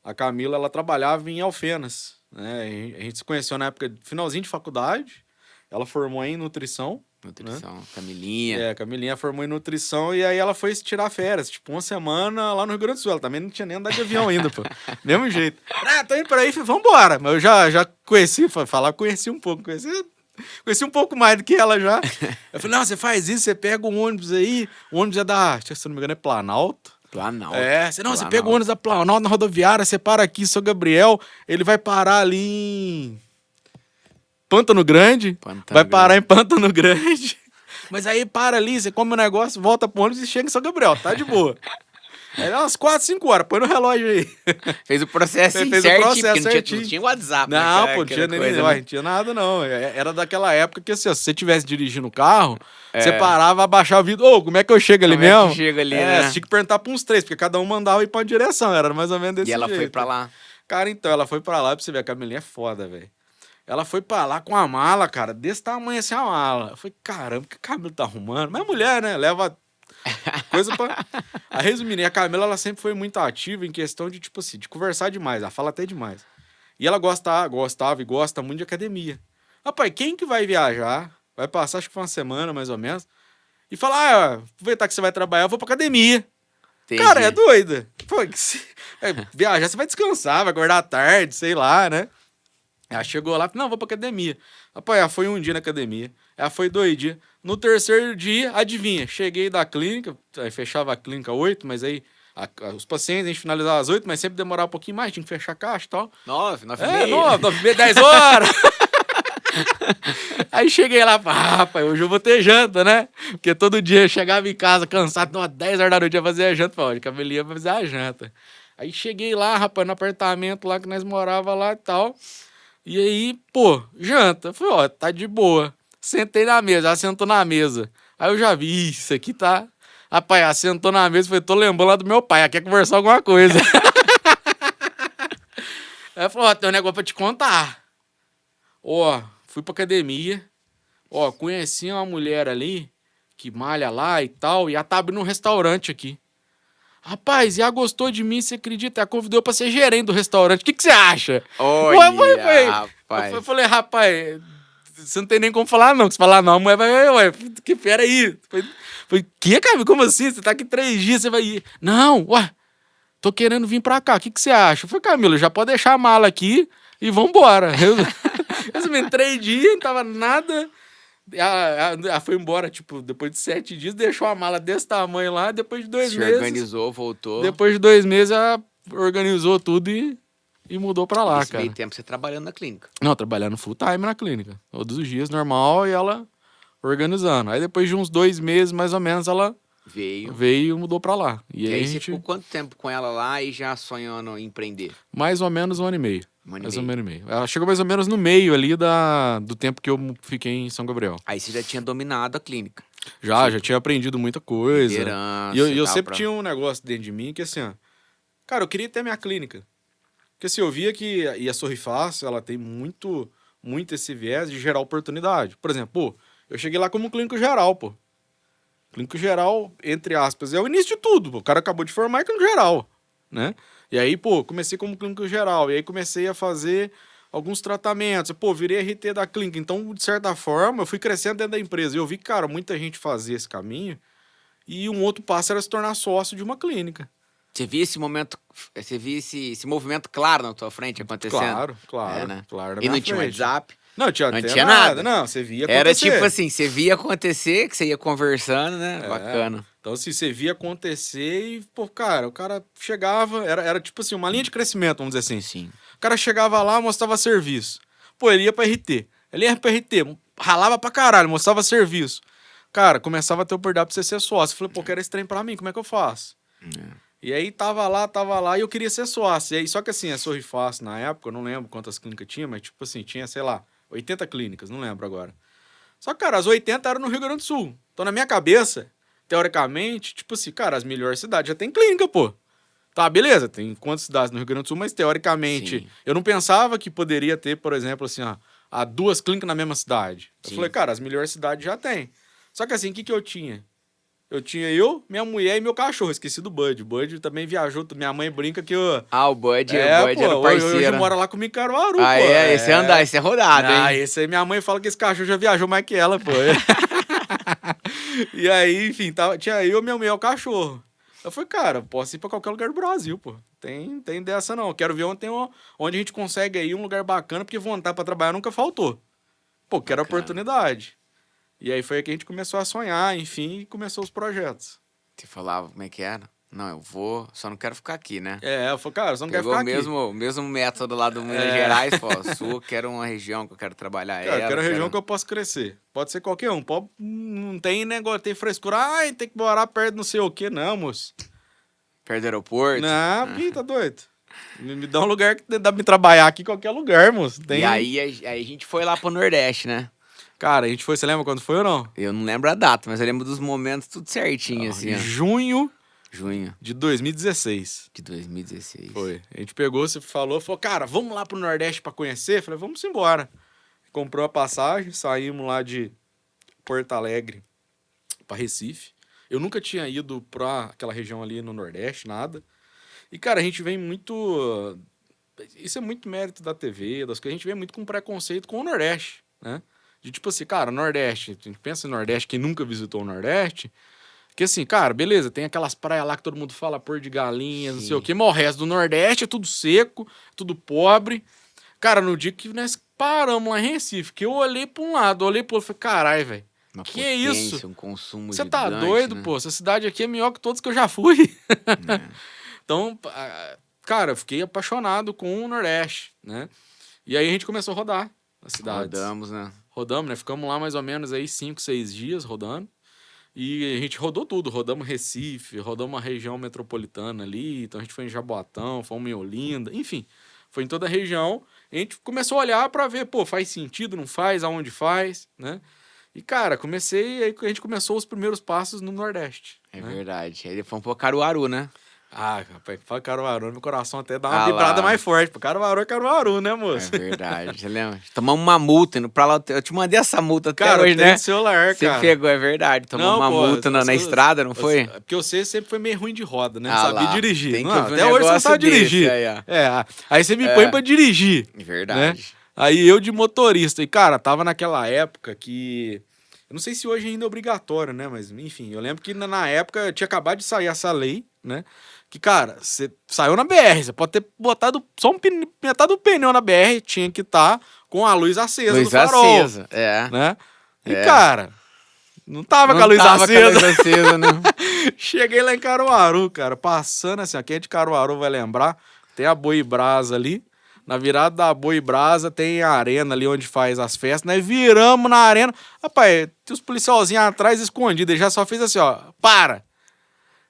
A Camila, ela trabalhava em Alfenas, né? A gente se conheceu na época, finalzinho de faculdade. Ela formou em nutrição. Nutrição, né? Camilinha. A Camilinha formou em nutrição e aí ela foi tirar férias, tipo, uma semana lá no Rio Grande do Sul. Ela também não tinha nem andado de avião ainda, pô. Mesmo jeito. Tô indo pra aí, falei, vambora. Mas eu já conheci, conheci um pouco, conheci um pouco mais do que ela já. Eu falei, não, você faz isso, você pega um ônibus aí, o ônibus é se não me engano é Planalto. Você pega o ônibus da Planalto na rodoviária, você para aqui, São Gabriel, ele vai parar ali em... Pântano Grande, vai parar em Pântano Grande, mas aí para ali, você come o negócio, volta pro ônibus e chega em São Gabriel, tá de boa. Aí umas 4, 5 horas, põe no relógio aí. Fez o processo certinho, porque não tinha WhatsApp. Não, pô, não tinha não tinha nada não. Era daquela época que assim, se você estivesse dirigindo o carro, você parava, abaixava o vidro, como é que eu chego ali mesmo? Como é que chega ali, né? Você tinha que perguntar pra uns 3, porque cada um mandava ir pra uma direção, era mais ou menos desse jeito. E ela foi pra lá? Cara, então, ela foi pra lá, pra você ver, a Camilinha é foda, velho. Ela foi pra lá com a mala, cara, desse tamanho assim a mala. Eu falei, caramba, que cabelo tá arrumando? Mas mulher, né, leva coisa pra... A resumindo, a Camila, ela sempre foi muito ativa em questão de, tipo assim, de conversar demais. Ela fala até demais. E ela gostava e gosta muito de academia. Rapaz, quem que vai viajar, vai passar, acho que foi uma semana, mais ou menos, e falar, aproveitar que você vai trabalhar, eu vou pra academia. Entendi. Cara, é doida. Pô, viajar, você vai descansar, vai acordar à tarde, sei lá, né? Ela chegou lá, não, vou pra academia. Rapaz, ela foi um dia na academia, ela foi 2 dias. No terceiro dia, adivinha, cheguei da clínica, aí fechava a clínica 8, mas aí os pacientes a gente finalizava às 8, mas sempre demorava um pouquinho mais, tinha que fechar a caixa e tal. 9 e meia. 9 e meia, 10 horas. Aí cheguei lá, rapaz, hoje eu vou ter janta, né? Porque todo dia eu chegava em casa cansado, 10 horas da noite eu fazia a janta, falei, Camilinha vai fazer a janta. Aí cheguei lá, rapaz, no apartamento lá que nós morava lá e tal. E aí, pô, janta. Falei, tá de boa. Sentei na mesa, ela sentou na mesa. Aí eu já vi, isso aqui tá... Rapaz, ela sentou na mesa e falei, tô lembrando lá do meu pai, ela quer conversar alguma coisa. Aí ela falou, tem um negócio pra te contar. Fui pra academia, conheci uma mulher ali, que malha lá e tal, e ela tá abrindo um restaurante aqui. Rapaz, e ela gostou de mim, você acredita? Ela convidou eu pra ser gerente do restaurante. O que você acha? Rapaz. Eu falei, rapaz, você não tem nem como falar não. Se falar não, a mulher vai, que pera aí. Falei, que, cara? Como assim? Você tá aqui 3 dias, você vai ir. Não, tô querendo vir pra cá. O que você acha? Eu falei, Camila, já pode deixar a mala aqui e vambora. Resumindo, 3 dias, não tava nada... Ela foi embora, tipo, depois de 7 dias, deixou a mala desse tamanho lá, depois de 2 meses... Se organizou, voltou. Depois de 2 meses, ela organizou tudo e mudou pra lá, Nesse cara. meio tempo você trabalhando na clínica. Não, trabalhando full time na clínica. Todos os dias, normal, e ela organizando. Aí depois de uns 2 meses, mais ou menos, ela Veio e mudou pra lá. E aí você ficou quanto tempo com ela lá e já sonhando em empreender? Mais ou menos 1 ano e meio. Um ano Mais e ou meio. menos 1 ano e meio. Ela chegou mais ou menos no meio ali do tempo que eu fiquei em São Gabriel. Aí você já tinha dominado a clínica. Já tinha aprendido muita coisa. Liderança E eu tal, sempre tinha um negócio dentro de mim que assim, ó, cara, eu queria ter minha clínica. Porque assim, eu via que e a Sorri Fácil, ela tem muito esse viés de gerar oportunidade. Por exemplo, pô, eu cheguei lá como clínico geral, pô. Clínico geral, entre aspas, é o início de tudo, pô. O cara acabou de formar é clínico geral, né? E aí, pô, comecei como clínico geral. E aí comecei a fazer alguns tratamentos. Pô, virei RT da clínica. Então, de certa forma, eu fui crescendo dentro da empresa. E eu vi que, cara, muita gente fazia esse caminho. E um outro passo era se tornar sócio de uma clínica. Você via esse momento, você via esse movimento claro na tua frente acontecendo? Claro, né? claro. E não tinha WhatsApp? Não tinha nada. Não, você via acontecer. Era tipo assim, você via acontecer, que você ia conversando, né? Bacana. Então, assim, você via acontecer e, pô, cara, o cara chegava, era tipo assim, uma linha de crescimento, vamos dizer assim. Sim. O cara chegava lá, mostrava serviço. Pô, ele ia pra RT. Ele ia pra RT, ralava pra caralho, mostrava serviço. Cara, começava a ter oportunidade pra você ser sócio. Eu falei, pô, quero esse trem pra mim, como é que eu faço? E aí tava lá, e eu queria ser sócio. E aí, só que assim, a Sorri Fácil, na época, eu não lembro quantas clínicas tinha, mas tipo assim, tinha, sei lá, 80 clínicas, não lembro agora. Só que, cara, as 80 eram no Rio Grande do Sul. Então, na minha cabeça, teoricamente, tipo assim, cara, as melhores cidades já tem clínica, pô. Tá, beleza, tem quantas cidades no Rio Grande do Sul, mas teoricamente, Sim. eu não pensava que poderia ter, por exemplo, assim, ó, a 2 clínicas na mesma cidade. Eu Sim. falei, cara, as melhores cidades já tem. Só que assim, o que eu tinha? Eu tinha minha mulher e meu cachorro. Esqueci do Bud. O Bud também viajou. Minha mãe brinca que eu... O Bud era o parceiro. Hoje mora lá comigo em Caruaru, pô. Esse é rodado, hein? Esse aí minha mãe fala que esse cachorro já viajou mais que ela, pô. E aí, enfim, tinha eu, minha mulher e o cachorro. Eu falei, cara, posso ir pra qualquer lugar do Brasil, pô. Tem dessa não. Eu quero ver onde a gente consegue aí um lugar bacana, porque vontade pra trabalhar nunca faltou. Pô, quero oportunidade. E aí foi aí que a gente começou a sonhar, enfim, e começou os projetos. Você falava como é que era? Não, eu vou, só não quero ficar aqui, né? Eu falei, cara, você não quer ficar aqui. O mesmo método lá do Minas Gerais, pô, quero uma região que eu quero trabalhar. Cara, eu quero uma região que eu possa crescer. Pode ser qualquer um. Não tem negócio, tem frescura. Ai, tem que morar perto não sei o quê. Não, moço. Perto do aeroporto? Não, tá doido. Me dá um lugar que dá pra me trabalhar aqui em qualquer lugar, moço. E aí a gente foi lá pro Nordeste, né? Cara, a gente foi, você lembra quando foi ou não? Eu não lembro a data, mas eu lembro dos momentos tudo certinho, assim, ó. Junho de 2016. De 2016. Foi. A gente pegou, você falou, cara, vamos lá pro Nordeste pra conhecer? Falei, vamos embora. Comprou a passagem, saímos lá de Porto Alegre pra Recife. Eu nunca tinha ido pra aquela região ali no Nordeste, nada. E, cara, a gente vem muito... Isso é muito mérito da TV, das coisas. A gente vem muito com preconceito com o Nordeste, né? De tipo assim, cara, Nordeste, a gente pensa em Nordeste, quem nunca visitou o Nordeste, que assim, cara, beleza, tem aquelas praias lá que todo mundo fala, Porto de Galinhas, não sei o quê, mas o resto do Nordeste é tudo seco, tudo pobre. Cara, no dia que nós paramos lá em Recife, que eu olhei pra um lado, olhei pro outro, falei, caralho, velho, que é isso? Um consumo Você tá gigante, doido, né? pô, essa cidade aqui é melhor que todas que eu já fui. Então, cara, eu fiquei apaixonado com o Nordeste, né? E aí a gente começou a rodar as cidades. Rodamos, né? Ficamos lá mais ou menos aí 5, 6 dias rodando. E a gente rodou tudo. Rodamos Recife, rodamos a região metropolitana ali. Então a gente foi em Jaboatão, fomos em Olinda. Enfim, foi em toda a região. A gente começou a olhar pra ver, pô, faz sentido, não faz, aonde faz, né? E, cara, aí a gente começou os primeiros passos no Nordeste. É verdade. Aí fomos pro Caruaru, né? Ah, rapaz, fala Caruaru, meu coração até dá uma vibrada mais forte. Caruaru é Caruaru, né, moço? É verdade, você lembra? Tomamos uma multa indo pra lá. Eu te mandei essa multa até cara, hoje, né? Celular, você pegou, é verdade. Tomamos uma multa na estrada, não foi? Porque você sempre foi meio ruim de roda, né? Não sabia dirigir. Tem que até hoje você não sabe dirigir. Aí você me põe pra dirigir. Verdade. Né? Aí eu de motorista. E, cara, tava naquela época que... Eu não sei se hoje ainda é obrigatório, né? Mas, enfim, eu lembro que na época tinha acabado de sair essa lei, né? Que, cara, você saiu na BR, você pode ter botado só metade do pneu na BR, tinha que estar com a luz acesa do farol. Né? E, cara, não tava com a luz acesa. Não. Cheguei lá em Caruaru, cara, passando assim, quem é de Caruaru vai lembrar, tem a Boi Brasa ali, na virada da Boi Brasa tem a arena ali onde faz as festas, nós viramos na arena, rapaz, tem os policialzinhos atrás escondidos, ele já só fez assim, ó, para!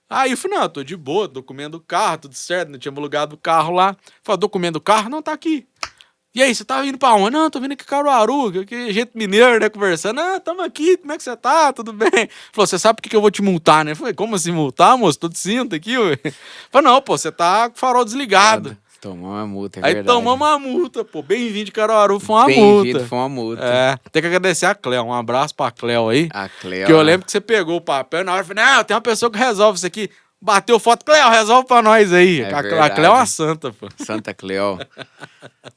Aí eu falei, não, eu tô de boa, tô comendo o carro, tudo certo, não tinha alugado o carro lá. Falei, tô comendo o carro? Não, tá aqui. E aí, você tá vindo pra onde? Não, tô vindo aqui Caruaru, que jeito mineiro, né, conversando. Ah, tamo aqui, como é que você tá? Tudo bem? Falou, você sabe por que eu vou te multar, né? Falei, como assim multar, moço? Tô de cinto aqui, ué. Falei, não, pô, você tá com o farol desligado. Tomou uma multa, é Aí verdade. tomamos uma multa, pô. Bem-vindo de Caruaru, foi uma multa. Bem-vindo, foi uma multa. É, tem que agradecer a Cléo, um abraço pra Cléo aí. A Cléo. Que eu lembro que você pegou o papel e na hora eu falei, não, tem uma pessoa que resolve isso aqui. Bateu foto, Cléo, resolve pra nós aí. É a verdade. Cléo é uma santa, pô. Santa Cléo.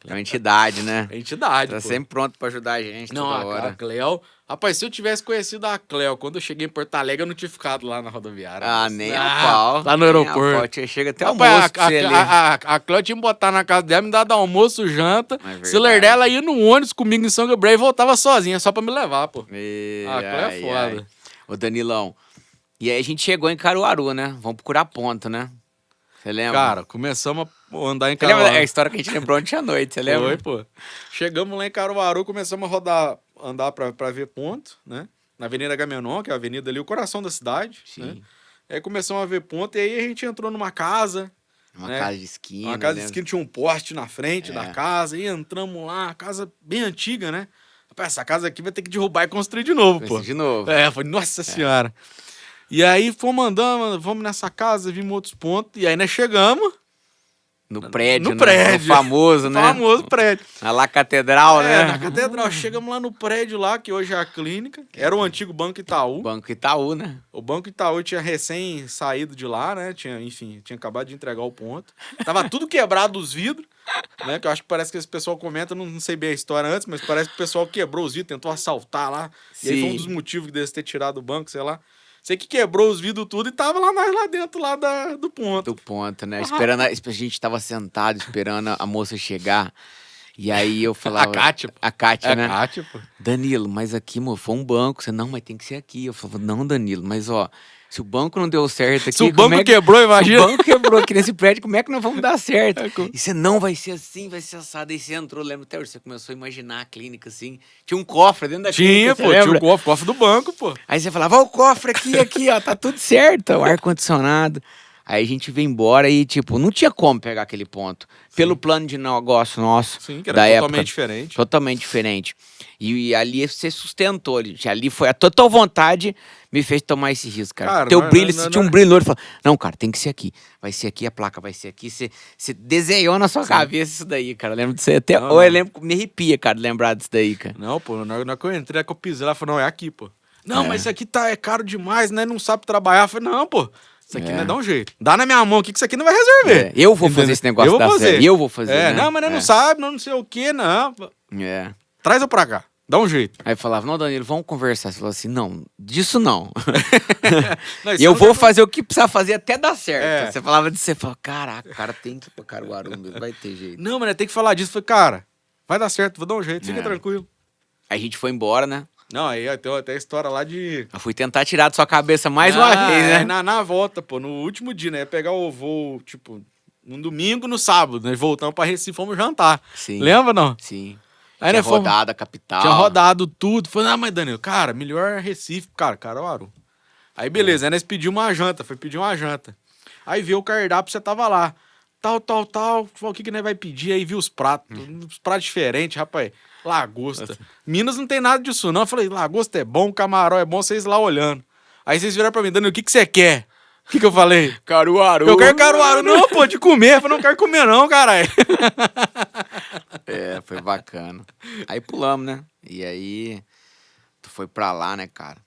É uma entidade, né? É entidade, Tá pô. sempre pronto pra ajudar a gente Não, toda hora. a Cléo... Rapaz, se eu tivesse conhecido a Cléo quando eu cheguei em Porto Alegre, eu não tinha ficado lá na rodoviária. Ah, moço. nem a pau. Lá no nem aeroporto. a pau. Chega até Rapaz, almoço pra você ali. a Cléo tinha me botar na casa dela, me dar almoço, janta. É Se ler dela ia no ônibus comigo em São Gabriel e voltava sozinha, só pra me levar, pô. A Cléo é foda. Ô, Danilão, e aí a gente chegou em Caruaru, né? Vamos procurar ponto, né? Você lembra? Cara, começamos a andar em Você lembra Caruaru. a história que a gente lembrou ontem à noite, você lembra? Foi, pô. Chegamos lá em Caruaru, começamos a andar pra ver ponto, né? Na Avenida Agamenon, que é a avenida ali, o coração da cidade. Sim. Né? Aí começamos a ver ponto, e aí a gente entrou numa casa. Uma né? casa de esquina. Uma casa de né? esquina, tinha um poste na frente da casa, e entramos lá, casa bem antiga, né? Rapaz, essa casa aqui vai ter que derrubar e construir de novo, pô. De novo. É, foi, nossa senhora. E aí fomos andando, vamos nessa casa, vimos outros pontos, e aí nós chegamos. No prédio, No né? prédio. O famoso, né? Famoso prédio. Na La Catedral, né? Na catedral. Chegamos lá no prédio lá, que hoje é a clínica. Era o antigo Banco Itaú. Banco Itaú, né? O Banco Itaú tinha recém saído de lá, né? Tinha acabado de entregar o ponto. Tava tudo quebrado os vidros, né? Que eu acho que parece que esse pessoal comenta, não sei bem a história antes, mas parece que o pessoal quebrou os vidros, tentou assaltar lá. E aí foi um dos motivos que deles ter tirado o banco, sei lá. Sei que quebrou os vidros tudo e tava lá dentro lá do ponto. Do ponto, né? Esperando, a gente tava sentado esperando a moça chegar. E aí eu falava... A Kátia, pô. A Kátia, né? A Kátia, pô. Danilo, mas aqui, mo, foi um banco. Você, não, mas tem que ser aqui. Eu falava, não, Danilo, mas ó... Se o banco não deu certo aqui... Se o banco quebrou, imagina. Se o banco quebrou aqui nesse prédio, como é que nós vamos dar certo? E você, não, vai ser assim, vai ser assado. Aí você entrou, lembra até hoje, você começou a imaginar a clínica assim. Tinha um cofre dentro da clínica, Tinha, pô, tinha o cofre do banco, pô. Aí você falava, ó, o cofre aqui, ó, tá tudo certo, o ar-condicionado. Aí a gente veio embora e, tipo, não tinha como pegar aquele ponto. Pelo plano de negócio nosso. Sim, que era da totalmente época, diferente. Totalmente diferente. E ali você sustentou. Ali foi a total vontade me fez tomar esse risco, cara. Teu brilho, você tinha um brilho no olho. Falou, não, cara, tem que ser aqui. Vai ser aqui, a placa vai ser aqui. Você desenhou na sua cabeça isso daí, cara. Eu lembro disso aí até. Ou eu lembro, me arrepia, cara, lembrar disso daí, cara. Não, pô, na hora que eu entrei, que eu pisei lá, falou, não, é aqui, pô. Não, mas isso aqui é caro demais, né? Não sabe trabalhar. Eu falei, não, pô. Isso aqui não dá um jeito. Dá na minha mão aqui que isso aqui não vai resolver. Eu vou fazer esse negócio dar certo. Eu vou fazer, né? Não, mas não sabe, não sei o quê, não. Traz eu pra cá. Dá um jeito. Aí falava, não, Danilo, vamos conversar. Você falou assim, não, disso não. E eu vou fazer o que precisar fazer até dar certo. Você falava disso, você falava, caraca, o cara tem que ir pra Caruaru mesmo, vai ter jeito. Não, mas tem que falar disso. Eu falei, cara, vai dar certo, vou dar um jeito, fica tranquilo. Aí a gente foi embora, né? Não, aí tem até a história lá de... Eu fui tentar tirar da sua cabeça mais uma vez, né? Na volta, pô, no último dia, né? Ia pegar o voo, tipo, no domingo, no sábado, né? Voltamos pra Recife, fomos jantar. Sim. Lembra, não? Sim. Aí, tinha rodado a capital. Tinha rodado tudo. Falei, não, mas Danilo, cara, melhor Recife, cara, Caruaru. Aí, beleza, aí nós pedimos uma janta, foi pedir uma janta. Aí viu o cardápio, você tava lá. Tal. Falei, o que nós vai pedir? Aí viu os pratos diferentes, rapaz. Lagosta. Minas não tem nada disso, não. Eu falei, lagosta é bom, camarão é bom, vocês lá olhando. Aí vocês viraram pra mim, Danilo, o que você quer? O que eu falei? Caruaru. Eu quero Caruaru. Não, pô, de comer. Eu falei, não quero comer não, caralho. Foi bacana. Aí pulamos, né? E aí, tu foi pra lá, né, cara?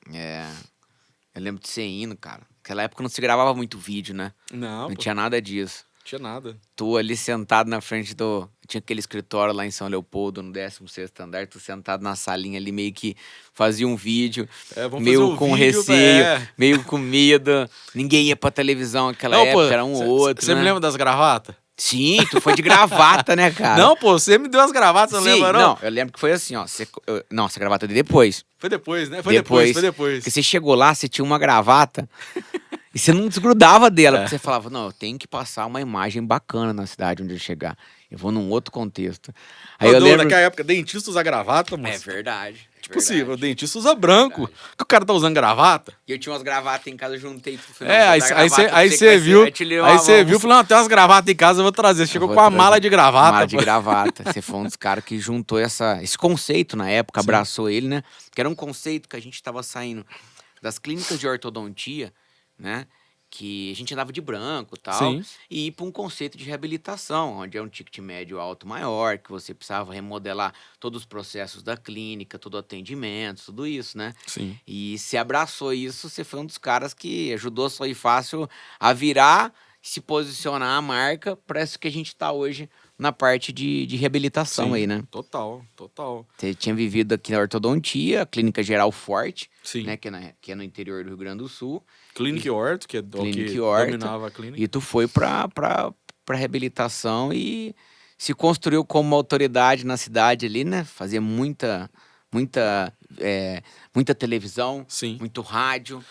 Eu lembro de você indo, cara. Naquela época não se gravava muito vídeo, né? Não tinha nada disso. Tinha nada. Tu ali sentado na frente do... Tinha aquele escritório lá em São Leopoldo, no 16º andar. Tu sentado na salinha ali, meio que fazia um vídeo. Meio com receio, meio com medo. Ninguém ia pra televisão naquela época, era um ou outro, Você me lembra das gravatas? Sim, tu foi de gravata, né, cara? Não, pô, você me deu as gravatas, não lembra, não? Não, eu lembro que foi assim, ó. Não, essa gravata de depois. Foi depois, né? Foi depois. Porque você chegou lá, você tinha uma gravata... E você não desgrudava dela, É. porque você falava, não, eu tenho que passar uma imagem bacana na cidade onde eu chegar. Eu vou num outro contexto. Aí eu lembro... Naquela época, dentista usa gravata, moço. É verdade. Tipo assim, o dentista usa branco. Que o cara tá usando gravata. E eu tinha umas gravatas em casa, eu juntei pro final. Aí você viu, falou, não, tem umas gravatas em casa, eu vou trazer. Chegou com a mala de gravata. Mala de gravata. Você foi um dos caras que juntou esse conceito na época, Sim. abraçou ele, né? Que era um conceito que a gente tava saindo das clínicas de ortodontia, né? Que a gente andava de branco e tal, Sim. e ir para um conceito de reabilitação, onde é um ticket médio alto maior, que você precisava remodelar todos os processos da clínica, todo o atendimento, tudo isso, né? Sim. E se abraçou isso, você foi um dos caras que ajudou a Sorri Fácil a virar, se posicionar a marca para isso que a gente está hoje na parte de reabilitação. Sim, aí, né? Total. Você tinha vivido aqui na ortodontia, a Clínica Geral Forte, Sim. né? Que é no interior do Rio Grande do Sul. Clínica Orto, que é o que dominava a clínica. E tu foi pra reabilitação e se construiu como uma autoridade na cidade ali, né? Fazia muita televisão, Sim. muito rádio.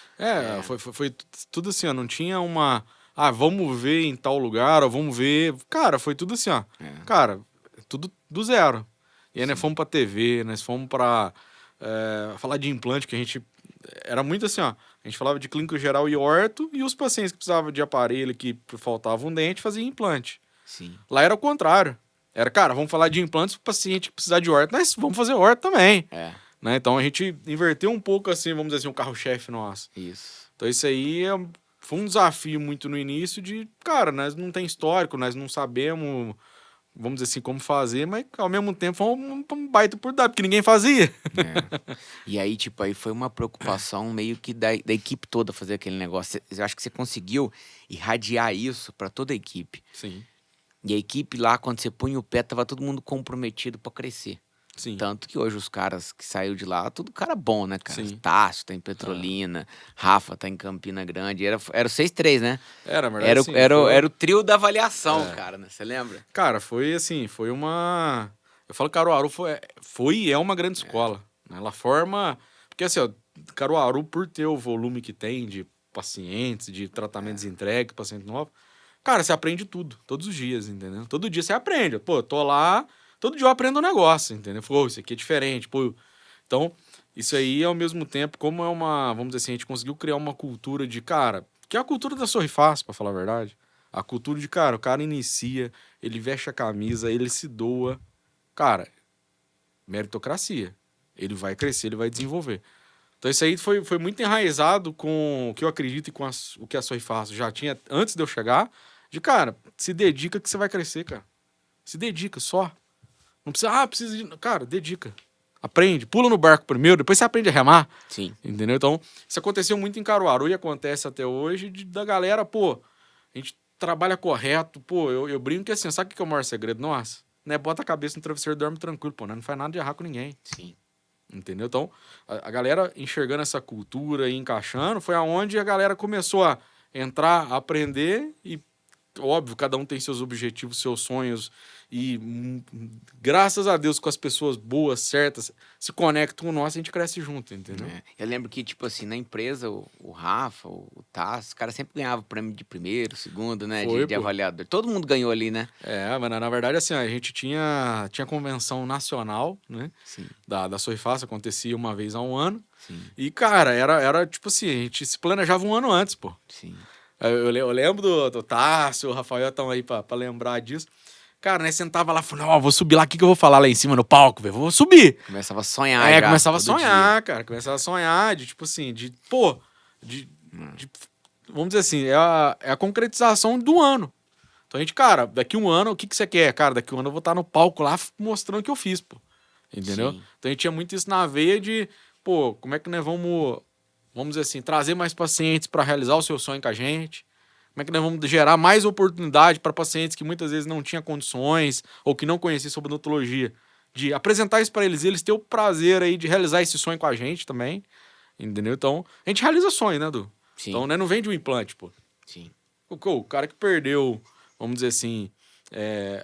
Foi tudo assim, ó. Não tinha uma... Ah, vamos ver em tal lugar, ou vamos ver... Cara, foi tudo assim, ó. Cara, tudo do zero. E aí nós fomos pra TV, nós fomos pra falar de implante, que a gente... Era muito assim, ó. A gente falava de clínico geral e orto, e os pacientes que precisavam de aparelho, que faltava um dente, faziam implante. Sim. Lá era o contrário. Era, cara, vamos falar de implantes pro paciente que precisar de orto, nós vamos fazer orto também. Né? Então a gente inverteu um pouco, assim, vamos dizer assim, o carro-chefe nosso. Isso. Então isso aí foi um desafio muito no início de, cara, nós não tem histórico, nós não sabemos, vamos dizer assim, como fazer, mas ao mesmo tempo foi um baita por dar, porque ninguém fazia. E aí, tipo, aí foi uma preocupação meio que da equipe toda fazer aquele negócio. Eu acho que você conseguiu irradiar isso para toda a equipe. Sim. E a equipe lá, quando você punha o pé, tava todo mundo comprometido para crescer. Sim. Tanto que hoje os caras que saíram de lá, tudo cara bom, né, cara? Sim. Tássio tá em Petrolina, Rafa tá em Campina Grande. Era o 6-3, né? Era, na verdade, era o trio da avaliação, cara, né? Você lembra? Cara, foi assim, foi uma... Eu falo que Caruaru foi e é uma grande escola. Né? Ela forma... Porque assim, ó, Caruaru, por ter o volume que tem de pacientes, de tratamentos entregues, paciente novo, cara, você aprende tudo, todos os dias, entendeu? Todo dia você aprende. Pô, eu tô lá, todo dia eu aprendo um negócio, entendeu? Pô, isso aqui é diferente, pô. Então, isso aí, ao mesmo tempo, como é uma... Vamos dizer assim, a gente conseguiu criar uma cultura de, cara... Que é a cultura da Sorri Fácil, pra falar a verdade. A cultura de, cara, o cara inicia, ele veste a camisa, ele se doa. Cara, meritocracia. Ele vai crescer, ele vai desenvolver. Então isso aí foi muito enraizado com o que eu acredito e com o que a Sorri Fácil já tinha antes de eu chegar. De, cara, se dedica que você vai crescer, cara. Se dedica, só. Não precisa, precisa de... Cara, dedica. Aprende, pula no barco primeiro, depois você aprende a remar. Sim. Entendeu? Então, isso aconteceu muito em Caruaru e acontece até hoje da galera, pô, a gente trabalha correto, pô, eu brinco que assim, sabe o que é o maior segredo nosso? Né? Bota a cabeça no travesseiro e dorme tranquilo, pô, né? Não faz nada de errar com ninguém. Sim. Entendeu? Então, a galera enxergando essa cultura e encaixando, foi aonde a galera começou a entrar, a aprender e, óbvio, cada um tem seus objetivos, seus sonhos e, graças a Deus, com as pessoas boas, certas, se conectam com nós, a gente cresce junto, entendeu? Eu lembro que, tipo assim, na empresa, o Rafa, o Tasso, os caras sempre ganhavam prêmio de primeiro, segundo, né? De avaliador. Todo mundo ganhou ali, né? Mas na verdade, assim, a gente tinha convenção nacional, né? Sim. Da Sorri Fácil, acontecia uma vez ao ano. Sim. E, cara, era tipo assim, a gente se planejava um ano antes, pô. Sim. Eu lembro do Tássio, o Rafael estão aí pra lembrar disso. Cara, né, sentava lá, falando, vou subir lá, o que eu vou falar lá em cima no palco, velho? Vou subir. Começava a sonhar já, começava a sonhar, cara. Começava a sonhar de, tipo assim, vamos dizer assim, é a concretização do ano. Então a gente, cara, daqui um ano, o que você quer? Cara, daqui um ano eu vou estar no palco lá mostrando o que eu fiz, pô. Entendeu? Sim. Então a gente tinha muito isso na veia de, pô, como é que nós vamos dizer assim, trazer mais pacientes para realizar o seu sonho com a gente? Como é que nós vamos gerar mais oportunidade para pacientes que muitas vezes não tinham condições ou que não conheciam sobre odontologia, de apresentar isso para eles e eles ter o prazer aí de realizar esse sonho com a gente também, entendeu? Então, a gente realiza sonho, né, Du? Sim. Então, né, não vende um implante, pô. Sim. O cara que perdeu, vamos dizer assim,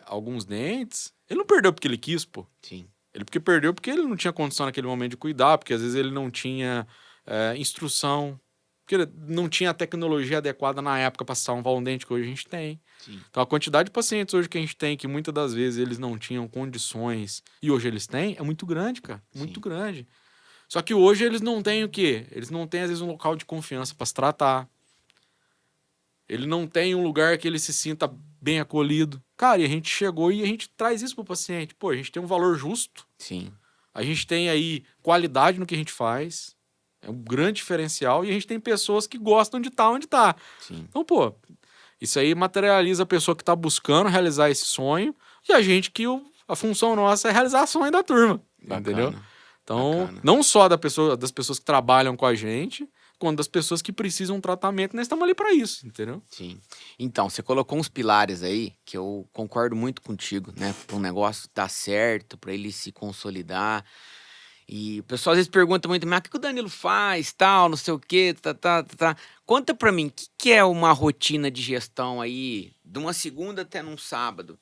alguns dentes, ele não perdeu porque ele quis, pô. Sim. Ele perdeu porque ele não tinha condição naquele momento de cuidar, porque às vezes ele não tinha instrução. Porque não tinha a tecnologia adequada na época para salvar um dente que hoje a gente tem. Sim. Então, a quantidade de pacientes hoje que a gente tem, que muitas das vezes eles não tinham condições, e hoje eles têm, é muito grande, cara. Muito Sim. grande. Só que hoje eles não têm o quê? Eles não têm, às vezes, um local de confiança para se tratar. Ele não tem um lugar que ele se sinta bem acolhido. Cara, e a gente chegou e a gente traz isso pro paciente. Pô, a gente tem um valor justo. Sim. A gente tem aí qualidade no que a gente faz. É um grande diferencial. E a gente tem pessoas que gostam de estar onde tá. Sim. Então, pô, isso aí materializa a pessoa que tá buscando realizar esse sonho. E a gente que a função nossa é realizar o sonho da turma. Bacana. Entendeu? Então, Bacana. não só das pessoas que trabalham com a gente, quanto das pessoas que precisam de um tratamento, nós estamos ali para isso, entendeu? Sim. Então, você colocou uns pilares aí que eu concordo muito contigo, né? Para um negócio dar certo, para ele se consolidar. E o pessoal às vezes pergunta muito, mas o que o Danilo faz, tal, não sei o quê, tá. Conta pra mim, o que é uma rotina de gestão aí, de uma segunda até num sábado,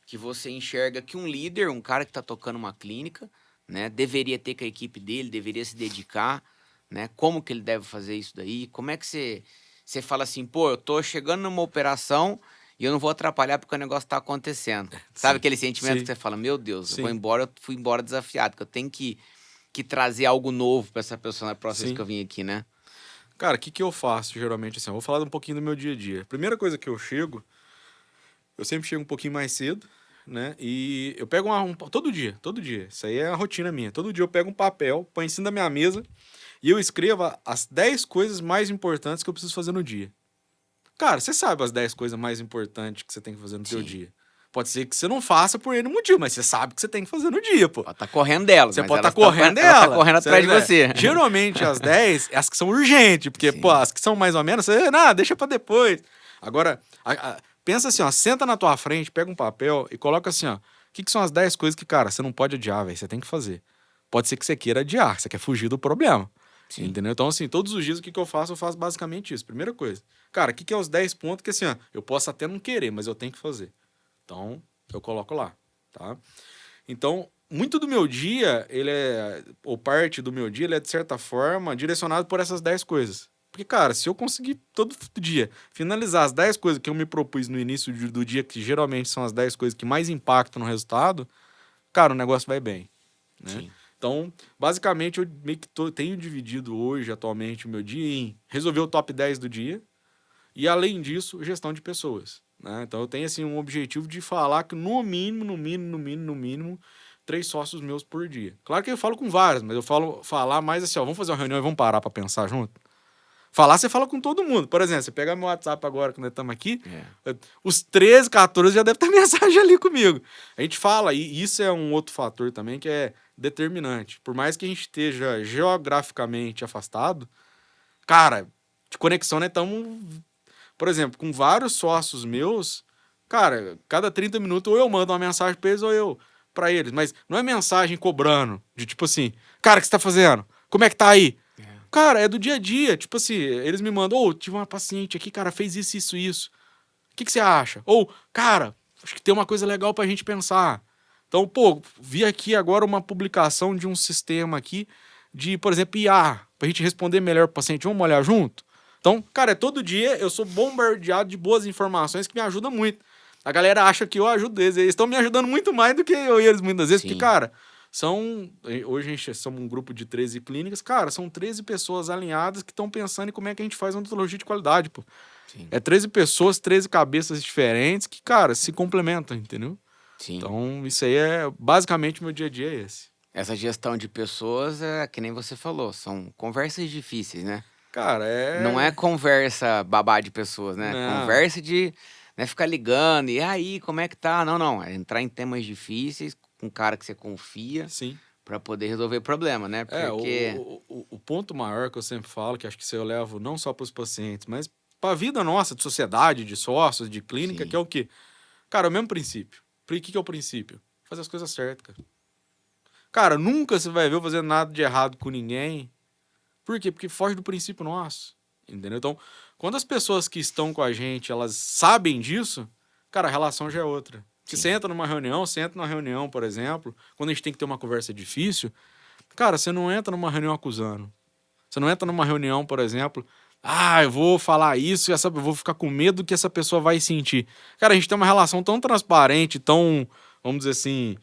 que você enxerga que um líder, um cara que tá tocando uma clínica, né, deveria ter com a equipe dele, deveria se dedicar, né? Como que ele deve fazer isso daí? Como é que você fala assim, pô, eu tô chegando numa operação e eu não vou atrapalhar porque o negócio tá acontecendo. Sabe Sim, aquele sentimento sim, que você fala, meu Deus, eu vou sim, embora, eu fui embora desafiado, porque eu tenho que trazer algo novo pra essa pessoa na próxima vez que sim. eu vim aqui, né? Cara, o que eu faço geralmente assim? Eu vou falar um pouquinho do meu dia a dia. Primeira coisa que eu chego, eu sempre chego um pouquinho mais cedo, né? E eu pego todo dia, todo dia. Isso aí é a rotina minha. Todo dia eu pego um papel, põe em cima da minha mesa e eu escrevo as 10 coisas mais importantes que eu preciso fazer no dia. Cara, você sabe as 10 coisas mais importantes que você tem que fazer no seu Sim. dia. Pode ser que você não faça por N motivo, mas você sabe que você tem que fazer no dia, pô. Pode tá correndo delas, Você mas pode estar elas tão correndo ela tá dela. correndo atrás de né? você. Geralmente, as 10 é as que são urgentes, porque, Sim. pô, as que são mais ou menos, você, deixa pra depois. Agora, pensa assim, ó, senta na tua frente, pega um papel e coloca assim, ó, o que são as 10 coisas que, cara, você não pode adiar, velho, você tem que fazer. Pode ser que você queira adiar, você quer fugir do problema. Sim. Entendeu? Então, assim, todos os dias o que eu faço? Eu faço basicamente isso. Primeira coisa. Cara, o que é os 10 pontos que, assim, ó, eu posso até não querer, mas eu tenho que fazer. Então, eu coloco lá, tá? Então, muito do meu dia, ou parte do meu dia, ele é, de certa forma, direcionado por essas 10 coisas. Porque, cara, se eu conseguir todo dia finalizar as 10 coisas que eu me propus no início do dia, que geralmente são as 10 coisas que mais impactam no resultado, cara, o negócio vai bem, né? Sim. Então, basicamente, eu meio que tenho dividido hoje, atualmente, o meu dia em resolver o top 10 do dia e, além disso, gestão de pessoas, né? Então, eu tenho, assim, um objetivo de falar que, no mínimo, 3 sócios meus por dia. Claro que eu falo com vários, mas eu falar mais assim, ó, vamos fazer uma reunião e vamos parar para pensar junto? Falar, você fala com todo mundo. Por exemplo, você pega meu WhatsApp agora, quando nós estamos aqui, os 13, 14 já deve ter mensagem ali comigo. A gente fala, e isso é um outro fator também que é determinante. Por mais que a gente esteja geograficamente afastado, cara, de conexão, né? Estamos, por exemplo, com vários sócios meus, cara, cada 30 minutos ou eu mando uma mensagem pra eles ou eu pra eles. Mas não é mensagem cobrando, de tipo assim, cara, o que você tá fazendo? Como é que tá aí? Cara, é do dia a dia. Tipo assim, eles me mandam, tive uma paciente aqui, cara, fez isso. O que você acha? Ou, cara, acho que tem uma coisa legal pra gente pensar. Então, pô, vi aqui agora uma publicação de um sistema aqui de, por exemplo, IA, pra gente responder melhor pro paciente. Vamos olhar junto? Então, cara, é todo dia eu sou bombardeado de boas informações que me ajudam muito. A galera acha que eu ajudo eles. Eles estão me ajudando muito mais do que eu e eles muitas vezes. Sim. Porque, cara, hoje a gente somos um grupo de 13 clínicas. Cara, são 13 pessoas alinhadas que estão pensando em como é que a gente faz uma odontologia de qualidade, pô. Sim. É 13 pessoas, 13 cabeças diferentes que, cara, se complementam, entendeu? Sim. Então, isso aí é basicamente o meu dia a dia é esse. Essa gestão de pessoas é que nem você falou, são conversas difíceis, né? Cara, Não é conversa babá de pessoas, né? Não. Conversa de ficar ligando, e aí, como é que tá? Não, é entrar em temas difíceis com um cara que você confia Sim. pra poder resolver problema, né? Porque... o ponto maior que eu sempre falo, que acho que isso eu levo não só para os pacientes, mas para a vida nossa, de sociedade, de sócios, de clínica, Sim. que é o quê? Cara, o mesmo princípio. O que é o princípio? Fazer as coisas certas, cara. Cara, nunca você vai ver eu fazendo nada de errado com ninguém. Por quê? Porque foge do princípio nosso. Entendeu? Então, quando as pessoas que estão com a gente, elas sabem disso, cara, a relação já é outra. Se você entra numa reunião, por exemplo, quando a gente tem que ter uma conversa difícil, cara, você não entra numa reunião acusando. Você não entra numa reunião, por exemplo, eu vou falar isso e eu vou ficar com medo do que essa pessoa vai sentir. Cara, a gente tem uma relação tão transparente, tão, vamos dizer assim,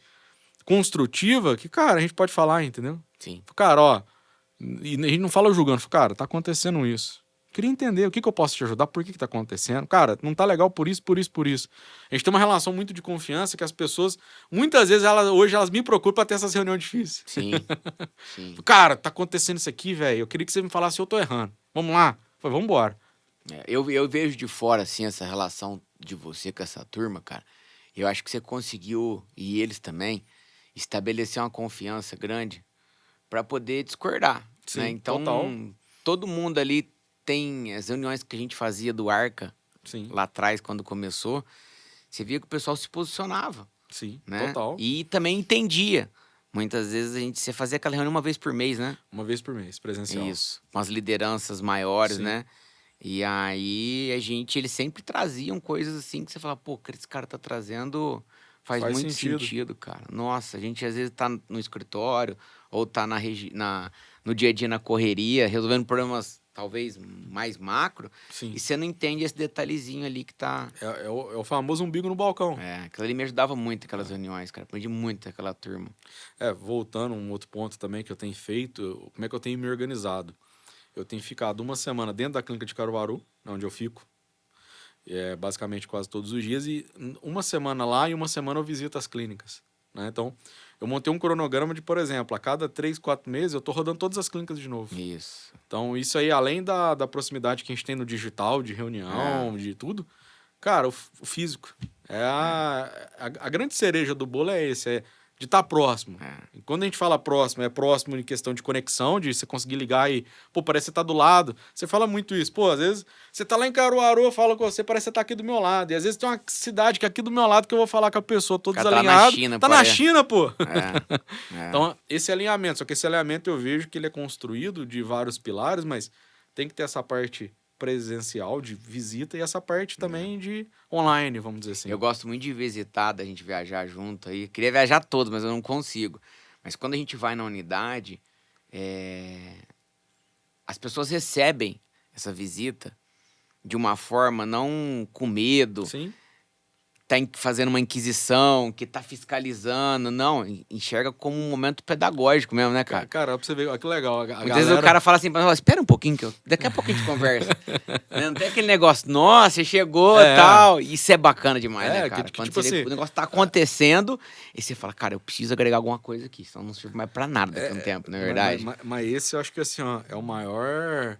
construtiva, que, cara, a gente pode falar, entendeu? Sim. Cara, ó, e a gente não fala julgando, fala, cara, tá acontecendo isso. Queria entender o que eu posso te ajudar, por que tá acontecendo. Cara, não tá legal por isso, por isso, por isso. A gente tem uma relação muito de confiança que as pessoas, muitas vezes, hoje elas me procuram pra ter essas reuniões difíceis. Sim, sim. Cara, tá acontecendo isso aqui, velho. Eu queria que você me falasse se eu tô errando. Vamos lá? Falei, vamos embora. Eu vejo de fora, assim, essa relação de você com essa turma, cara. Eu acho que você conseguiu, e eles também, estabelecer uma confiança grande para poder discordar, Sim, né? Então, total. todo mundo ali tem as reuniões que a gente fazia do Arca Sim, lá atrás, quando começou, você via que o pessoal se posicionava, sim, né? total. E também entendia. Muitas vezes você fazia aquela reunião uma vez por mês, né? Uma vez por mês, presencial. Isso, com as lideranças maiores, Sim. né? E aí eles sempre traziam coisas assim que você fala, pô, que esse cara tá trazendo faz Faz muito sentido. sentido, cara. Nossa, a gente às vezes tá no escritório ou tá no dia a dia na correria, resolvendo problemas talvez mais macro, Sim. e você não entende esse detalhezinho ali que tá... É o famoso umbigo no balcão. Aquilo ali me ajudava muito, aquelas reuniões, cara. Aprendi muito aquela turma. Voltando, um outro ponto também que eu tenho feito, como é que eu tenho me organizado? Eu tenho ficado uma semana dentro da clínica de Caruaru, onde eu fico, basicamente quase todos os dias, e uma semana lá e uma semana eu visito as clínicas, né? Então, eu montei um cronograma de, por exemplo, a cada 3, 4 meses eu tô rodando todas as clínicas de novo. Isso. Então, isso aí, além da proximidade que a gente tem no digital, de reunião, de tudo, cara, o físico. A grande cereja do bolo é esse, de estar próximo. E quando a gente fala próximo, é próximo em questão de conexão, de você conseguir ligar e, pô, parece que você tá do lado. Você fala muito isso. Pô, às vezes você tá lá em Caruaru, eu falo com você, parece que você tá aqui do meu lado. E às vezes tem uma cidade que é aqui do meu lado que eu vou falar com a pessoa, todo Cara, tá lá na desalinhado. China, Tá na China, pô! Então, esse alinhamento. Só que esse alinhamento eu vejo que ele é construído de vários pilares, mas tem que ter essa parte presencial de visita e essa parte também de online, vamos dizer assim. Eu gosto muito de visitar, da gente viajar junto aí. Queria viajar todos, mas eu não consigo. Mas quando a gente vai na unidade, as pessoas recebem essa visita de uma forma não com medo, Sim. tá fazendo uma inquisição, que tá fiscalizando, não. Enxerga como um momento pedagógico mesmo, né, cara? Cara, pra você ver, olha que legal. Muitas vezes o cara fala assim, espera um pouquinho, daqui a pouco a gente conversa. Não tem aquele negócio, nossa, você chegou e tal. Isso é bacana demais, né, cara? Quando tipo você vê assim, que o negócio tá acontecendo, e você fala, cara, eu preciso agregar alguma coisa aqui, senão não serve mais pra nada daqui a um tempo, não é verdade? Mas esse eu acho que assim, ó, é o maior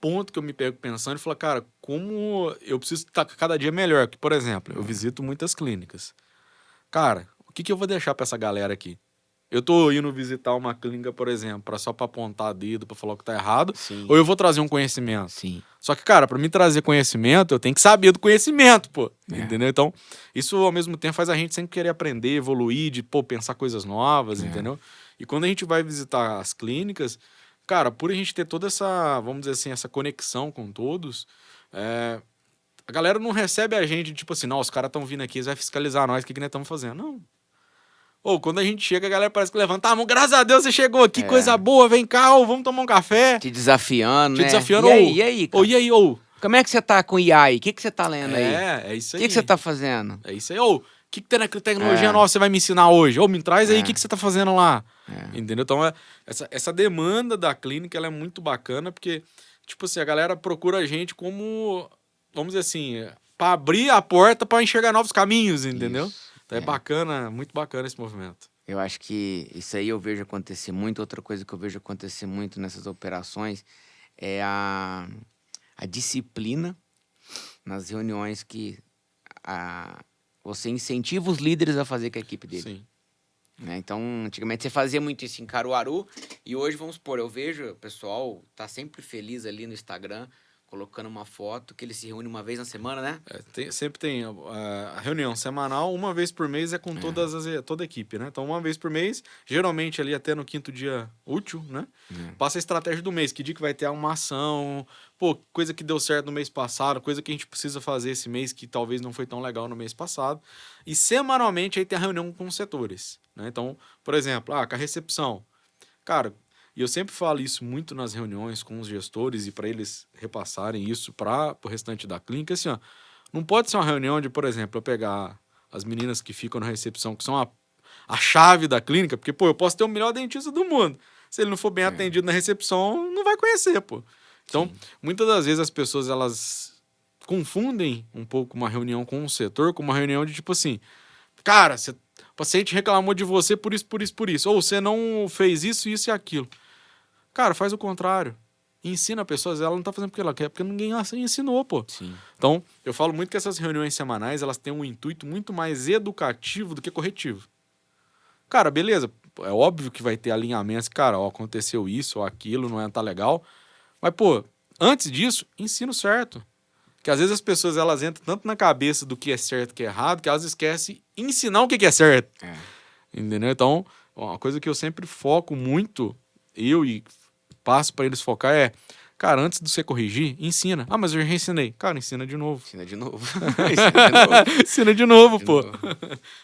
ponto que eu me pego pensando e falo, cara, como eu preciso estar cada dia melhor. Que, por exemplo, eu visito muitas clínicas. Cara, o que eu vou deixar pra essa galera aqui? Eu tô indo visitar uma clínica, por exemplo, só pra apontar dedo, pra falar o que tá errado, Sim. ou eu vou trazer um conhecimento? Sim. Só que, cara, pra mim trazer conhecimento, eu tenho que saber do conhecimento, pô. Entendeu? Então, isso ao mesmo tempo faz a gente sempre querer aprender, evoluir, de, pô, pensar coisas novas, entendeu? E quando a gente vai visitar as clínicas, cara, por a gente ter toda essa, vamos dizer assim, essa conexão com todos, a galera não recebe a gente, tipo assim, não, os caras estão vindo aqui, eles vão fiscalizar nós, o que nós estamos fazendo? Não. Ou quando a gente chega, a galera parece que levanta, mão, graças a Deus você chegou aqui, coisa boa, vem cá, vamos tomar um café. Te desafiando, né? Desafiando. E aí, cara? E aí, Como é que você tá com o IA aí? O que você tá lendo aí? É isso aí. O que você tá fazendo? É isso aí. O que tem naquela tecnologia nova que você vai me ensinar hoje? Me traz aí o que você tá fazendo lá. Entendeu? Então, essa demanda da clínica, ela é muito bacana, porque, tipo assim, a galera procura a gente como, vamos dizer assim, pra abrir a porta pra enxergar novos caminhos, entendeu? Isso. Então é bacana, muito bacana esse movimento. Eu acho que isso aí eu vejo acontecer muito. Outra coisa que eu vejo acontecer muito nessas operações é a disciplina nas reuniões que você incentiva os líderes a fazer com a equipe dele. Sim. Né? Então, antigamente você fazia muito isso em Caruaru e hoje, vamos supor, eu vejo o pessoal tá sempre feliz ali no Instagram, colocando uma foto que ele se reúne uma vez na semana, né? Sempre tem a reunião semanal, uma vez por mês é com toda a equipe, né? Então, uma vez por mês, geralmente ali até no 5º dia útil, né? Passa a estratégia do mês, que dia que vai ter uma ação, pô, coisa que deu certo no mês passado, coisa que a gente precisa fazer esse mês que talvez não foi tão legal no mês passado. E semanalmente aí tem a reunião com os setores, né? Então, por exemplo, com a recepção. Cara, E eu sempre falo isso muito nas reuniões com os gestores e para eles repassarem isso para o restante da clínica, assim, ó, não pode ser uma reunião de, por exemplo, eu pegar as meninas que ficam na recepção, que são a chave da clínica, porque, pô, eu posso ter o melhor dentista do mundo. Se ele não for bem atendido na recepção, não vai conhecer, pô. Então, muitas das vezes as pessoas, elas confundem um pouco uma reunião com um setor com uma reunião de tipo assim, cara, o paciente reclamou de você por isso, por isso, por isso. Ou você não fez isso, isso e aquilo. Cara, faz o contrário. Ensina a pessoa, ela não tá fazendo porque ela quer, porque ninguém ensinou, pô. Sim. Então, eu falo muito que essas reuniões semanais, elas têm um intuito muito mais educativo do que corretivo. Cara, beleza, é óbvio que vai ter alinhamentos, cara, ó, aconteceu isso ou aquilo, não tá legal. Mas, pô, antes disso, ensina o certo. Porque às vezes as pessoas, elas entram tanto na cabeça do que é certo e que é errado, que elas esquecem ensinar o que é certo. Entendeu? Então, uma coisa que eu sempre foco muito, e passo para eles focar é, cara, antes de você corrigir, ensina. Ah, mas eu já ensinei. Cara, ensina de novo. Ensina de novo. Ensina de novo, pô.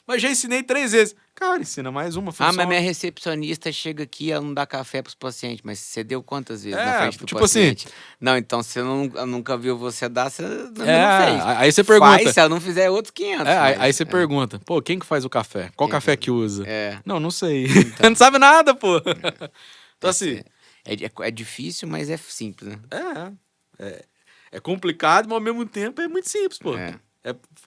Mas já ensinei 3 vezes. Cara, ensina mais uma. Ah, mas minha recepcionista chega aqui e ela não dá café pros pacientes. Mas você deu quantas vezes na frente do tipo paciente? Assim, não, então você nunca viu você dar, você não fez. Aí você pergunta. Faz, se ela não fizer, outros 500. Aí você pergunta, pô, quem que faz o café? Qual café que usa? Não sei. Então, não sabe nada, pô. Então assim... É difícil, mas é simples, né? É complicado, mas ao mesmo tempo é muito simples, pô.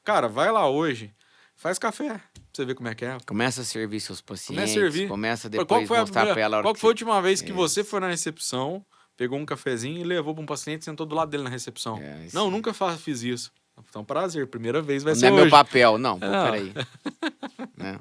Cara, vai lá hoje, faz café, pra você ver como é que é. Começa a servir seus pacientes. Começa a servir. Começa depois mostrar pra ela. Qual que foi a última vez que você foi na recepção, pegou um cafezinho e levou pra um paciente e sentou do lado dele na recepção? Não, nunca fiz isso. Então, prazer, primeira vez vai ser hoje. Não é meu papel, não. Pô, peraí. Né?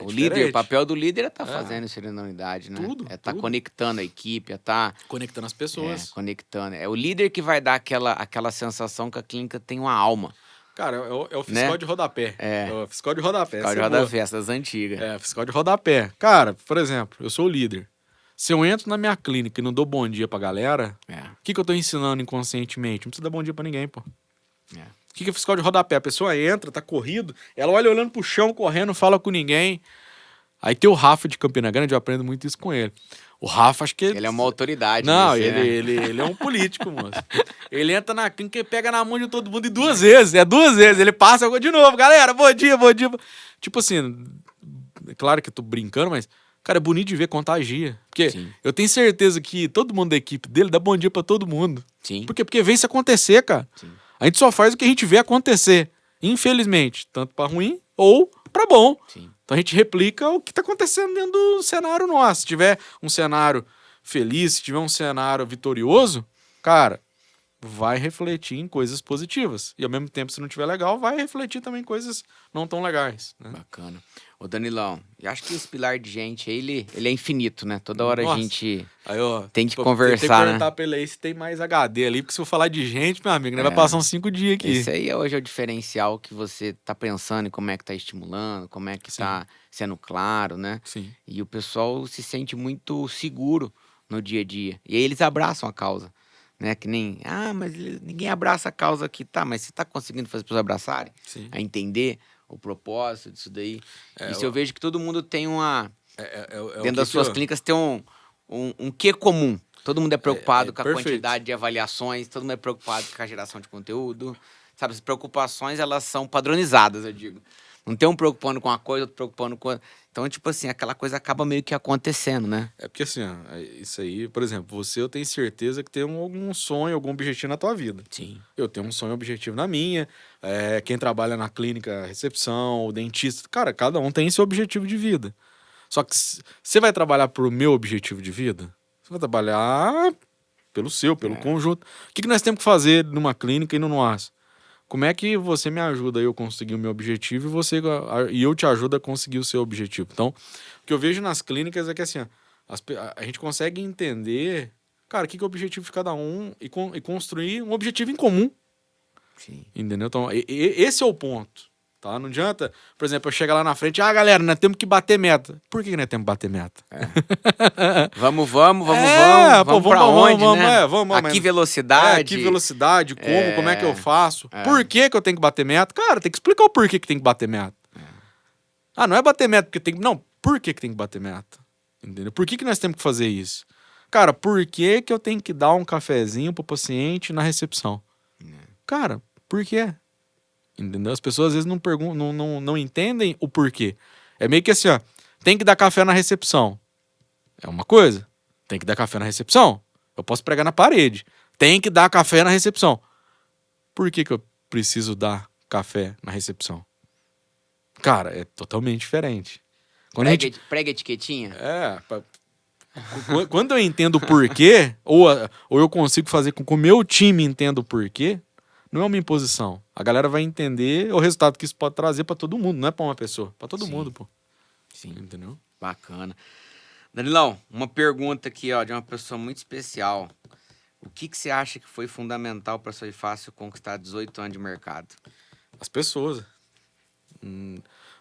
O líder, o papel do líder é estar fazendo isso na unidade, né? Tudo. É estar conectando a equipe, é estar... conectando as pessoas. Conectando. É o líder que vai dar aquela sensação que a clínica tem uma alma. Cara, é o fiscal de rodapé. É o fiscal de rodapé. Fiscal de rodapé, das antigas. Fiscal de rodapé. Cara, por exemplo, eu sou o líder. Se eu entro na minha clínica e não dou bom dia pra galera, o que eu tô ensinando inconscientemente? Não precisa dar bom dia pra ninguém, pô. O que é fiscal de rodapé? A pessoa entra, tá corrido, ela olha olhando pro chão, correndo, não fala com ninguém. Aí tem o Rafa de Campina Grande, eu aprendo muito isso com ele. O Rafa, acho que... Ele é uma autoridade. Não, ele é um político, moço. Ele entra na clínica e pega na mão de todo mundo e 2 vezes. É 2 vezes. Ele passa de novo. Galera, bom dia, bom dia. Tipo assim, é claro que eu tô brincando, mas... Cara, é bonito de ver, contagia. Porque eu tenho certeza que todo mundo da equipe dele dá bom dia pra todo mundo. Sim. Porque vê isso acontecer, cara. Sim. A gente só faz o que a gente vê acontecer. Infelizmente. Tanto pra ruim ou pra bom. Sim. Então a gente replica o que tá acontecendo dentro do cenário nosso. Se tiver um cenário feliz, se tiver um cenário vitorioso, cara, vai refletir em coisas positivas. E ao mesmo tempo, se não tiver legal, vai refletir também em coisas não tão legais. Né? Bacana. Ô, Danilão, eu acho que esse pilar de gente aí, ele é infinito, né? Toda hora a gente tem que conversar, tem que perguntar pra ele aí se tem mais HD ali, porque se eu falar de gente, meu amigo, vai passar uns 5 dias aqui. Esse aí hoje é o diferencial que você tá pensando em como é que tá estimulando, como é que tá sendo claro, né? Sim. E o pessoal se sente muito seguro no dia a dia. E aí eles abraçam a causa. Né? Que nem, mas ninguém abraça a causa aqui. Tá, mas você tá conseguindo fazer as pessoas abraçarem? Sim. A entender o propósito disso daí. Isso eu vejo que todo mundo tem uma... dentro das suas clínicas tem um quê comum. Todo mundo é preocupado com a quantidade de avaliações, todo mundo é preocupado com a geração de conteúdo. Sabe, as preocupações, elas são padronizadas, eu digo. Não tem um preocupando com uma coisa, outro preocupando com outra. Então, tipo assim, aquela coisa acaba meio que acontecendo, né? É porque assim, isso aí, por exemplo, eu tenho certeza que tem algum sonho, algum objetivo na tua vida. Sim. Eu tenho um sonho, objetivo na minha. Quem trabalha na clínica, recepção, o dentista, cara, cada um tem seu objetivo de vida. Só que você vai trabalhar pro meu objetivo de vida? Você vai trabalhar pelo conjunto. O que nós temos que fazer numa clínica e no nosso? Como é que você me ajuda a eu conseguir o meu objetivo e eu te ajudo a conseguir o seu objetivo? Então, o que eu vejo nas clínicas é que assim, a gente consegue entender, cara, o que é o objetivo de cada um e construir um objetivo em comum. Sim. Entendeu? Então, esse é o ponto. Tá? Não adianta, por exemplo, eu chegar lá na frente, galera, nós temos que bater meta. Por que nós temos que bater meta? Vamos pra onde, né? Vamos, aqui velocidade. Aqui velocidade, como é que eu faço? Por que eu tenho que bater meta? Cara, tem que explicar o porquê que tem que bater meta. Não é bater meta porque tem que... Não, por que tem que bater meta? Entendeu? Por que nós temos que fazer isso? Cara, por que eu tenho que dar um cafezinho pro paciente na recepção? Cara, por quê? Entendeu? As pessoas às vezes não perguntam, não entendem o porquê. É meio que assim, ó, tem que dar café na recepção. É uma coisa. Tem que dar café na recepção. Eu posso pregar na parede. Tem que dar café na recepção. Por que eu preciso dar café na recepção? Cara, é totalmente diferente. Quando Prega etiquetinha? Quando eu entendo o porquê, ou eu consigo fazer com que o meu time entenda o porquê, não é uma imposição. A galera vai entender o resultado que isso pode trazer pra todo mundo, não é pra uma pessoa, pra todo mundo, pô. Sim. Entendeu? Bacana. Danilão, uma pergunta aqui, ó, de uma pessoa muito especial. O que você acha que foi fundamental para a Sorrifácil conquistar 18 anos de mercado? As pessoas.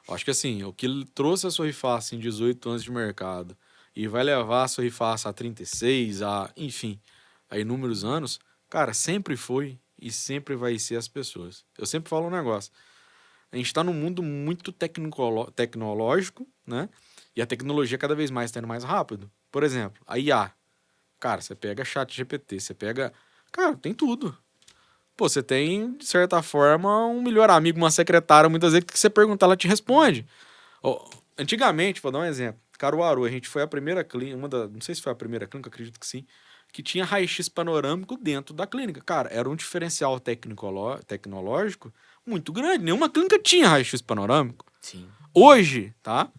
Acho que assim, o que trouxe a Sorrifácil em 18 anos de mercado e vai levar a Sorrifácil a 36, enfim, a inúmeros anos, cara, sempre foi e sempre vai ser as pessoas. Eu sempre falo um negócio. A gente está num mundo muito tecnológico, né? E a tecnologia cada vez mais está indo mais rápido. Por exemplo, a IA. Cara, você pega ChatGPT, você pega... Cara, tem tudo. Pô, você tem, de certa forma, um melhor amigo, uma secretária, muitas vezes, que você perguntar, ela te responde. Antigamente, vou dar um exemplo. Caruaru, a gente foi a primeira clínica, não sei se foi a primeira clínica, acredito que sim, que tinha raio-x panorâmico dentro da clínica. Cara, era um diferencial tecnológico muito grande. Nenhuma clínica tinha raio-x panorâmico. Sim. Hoje, tá?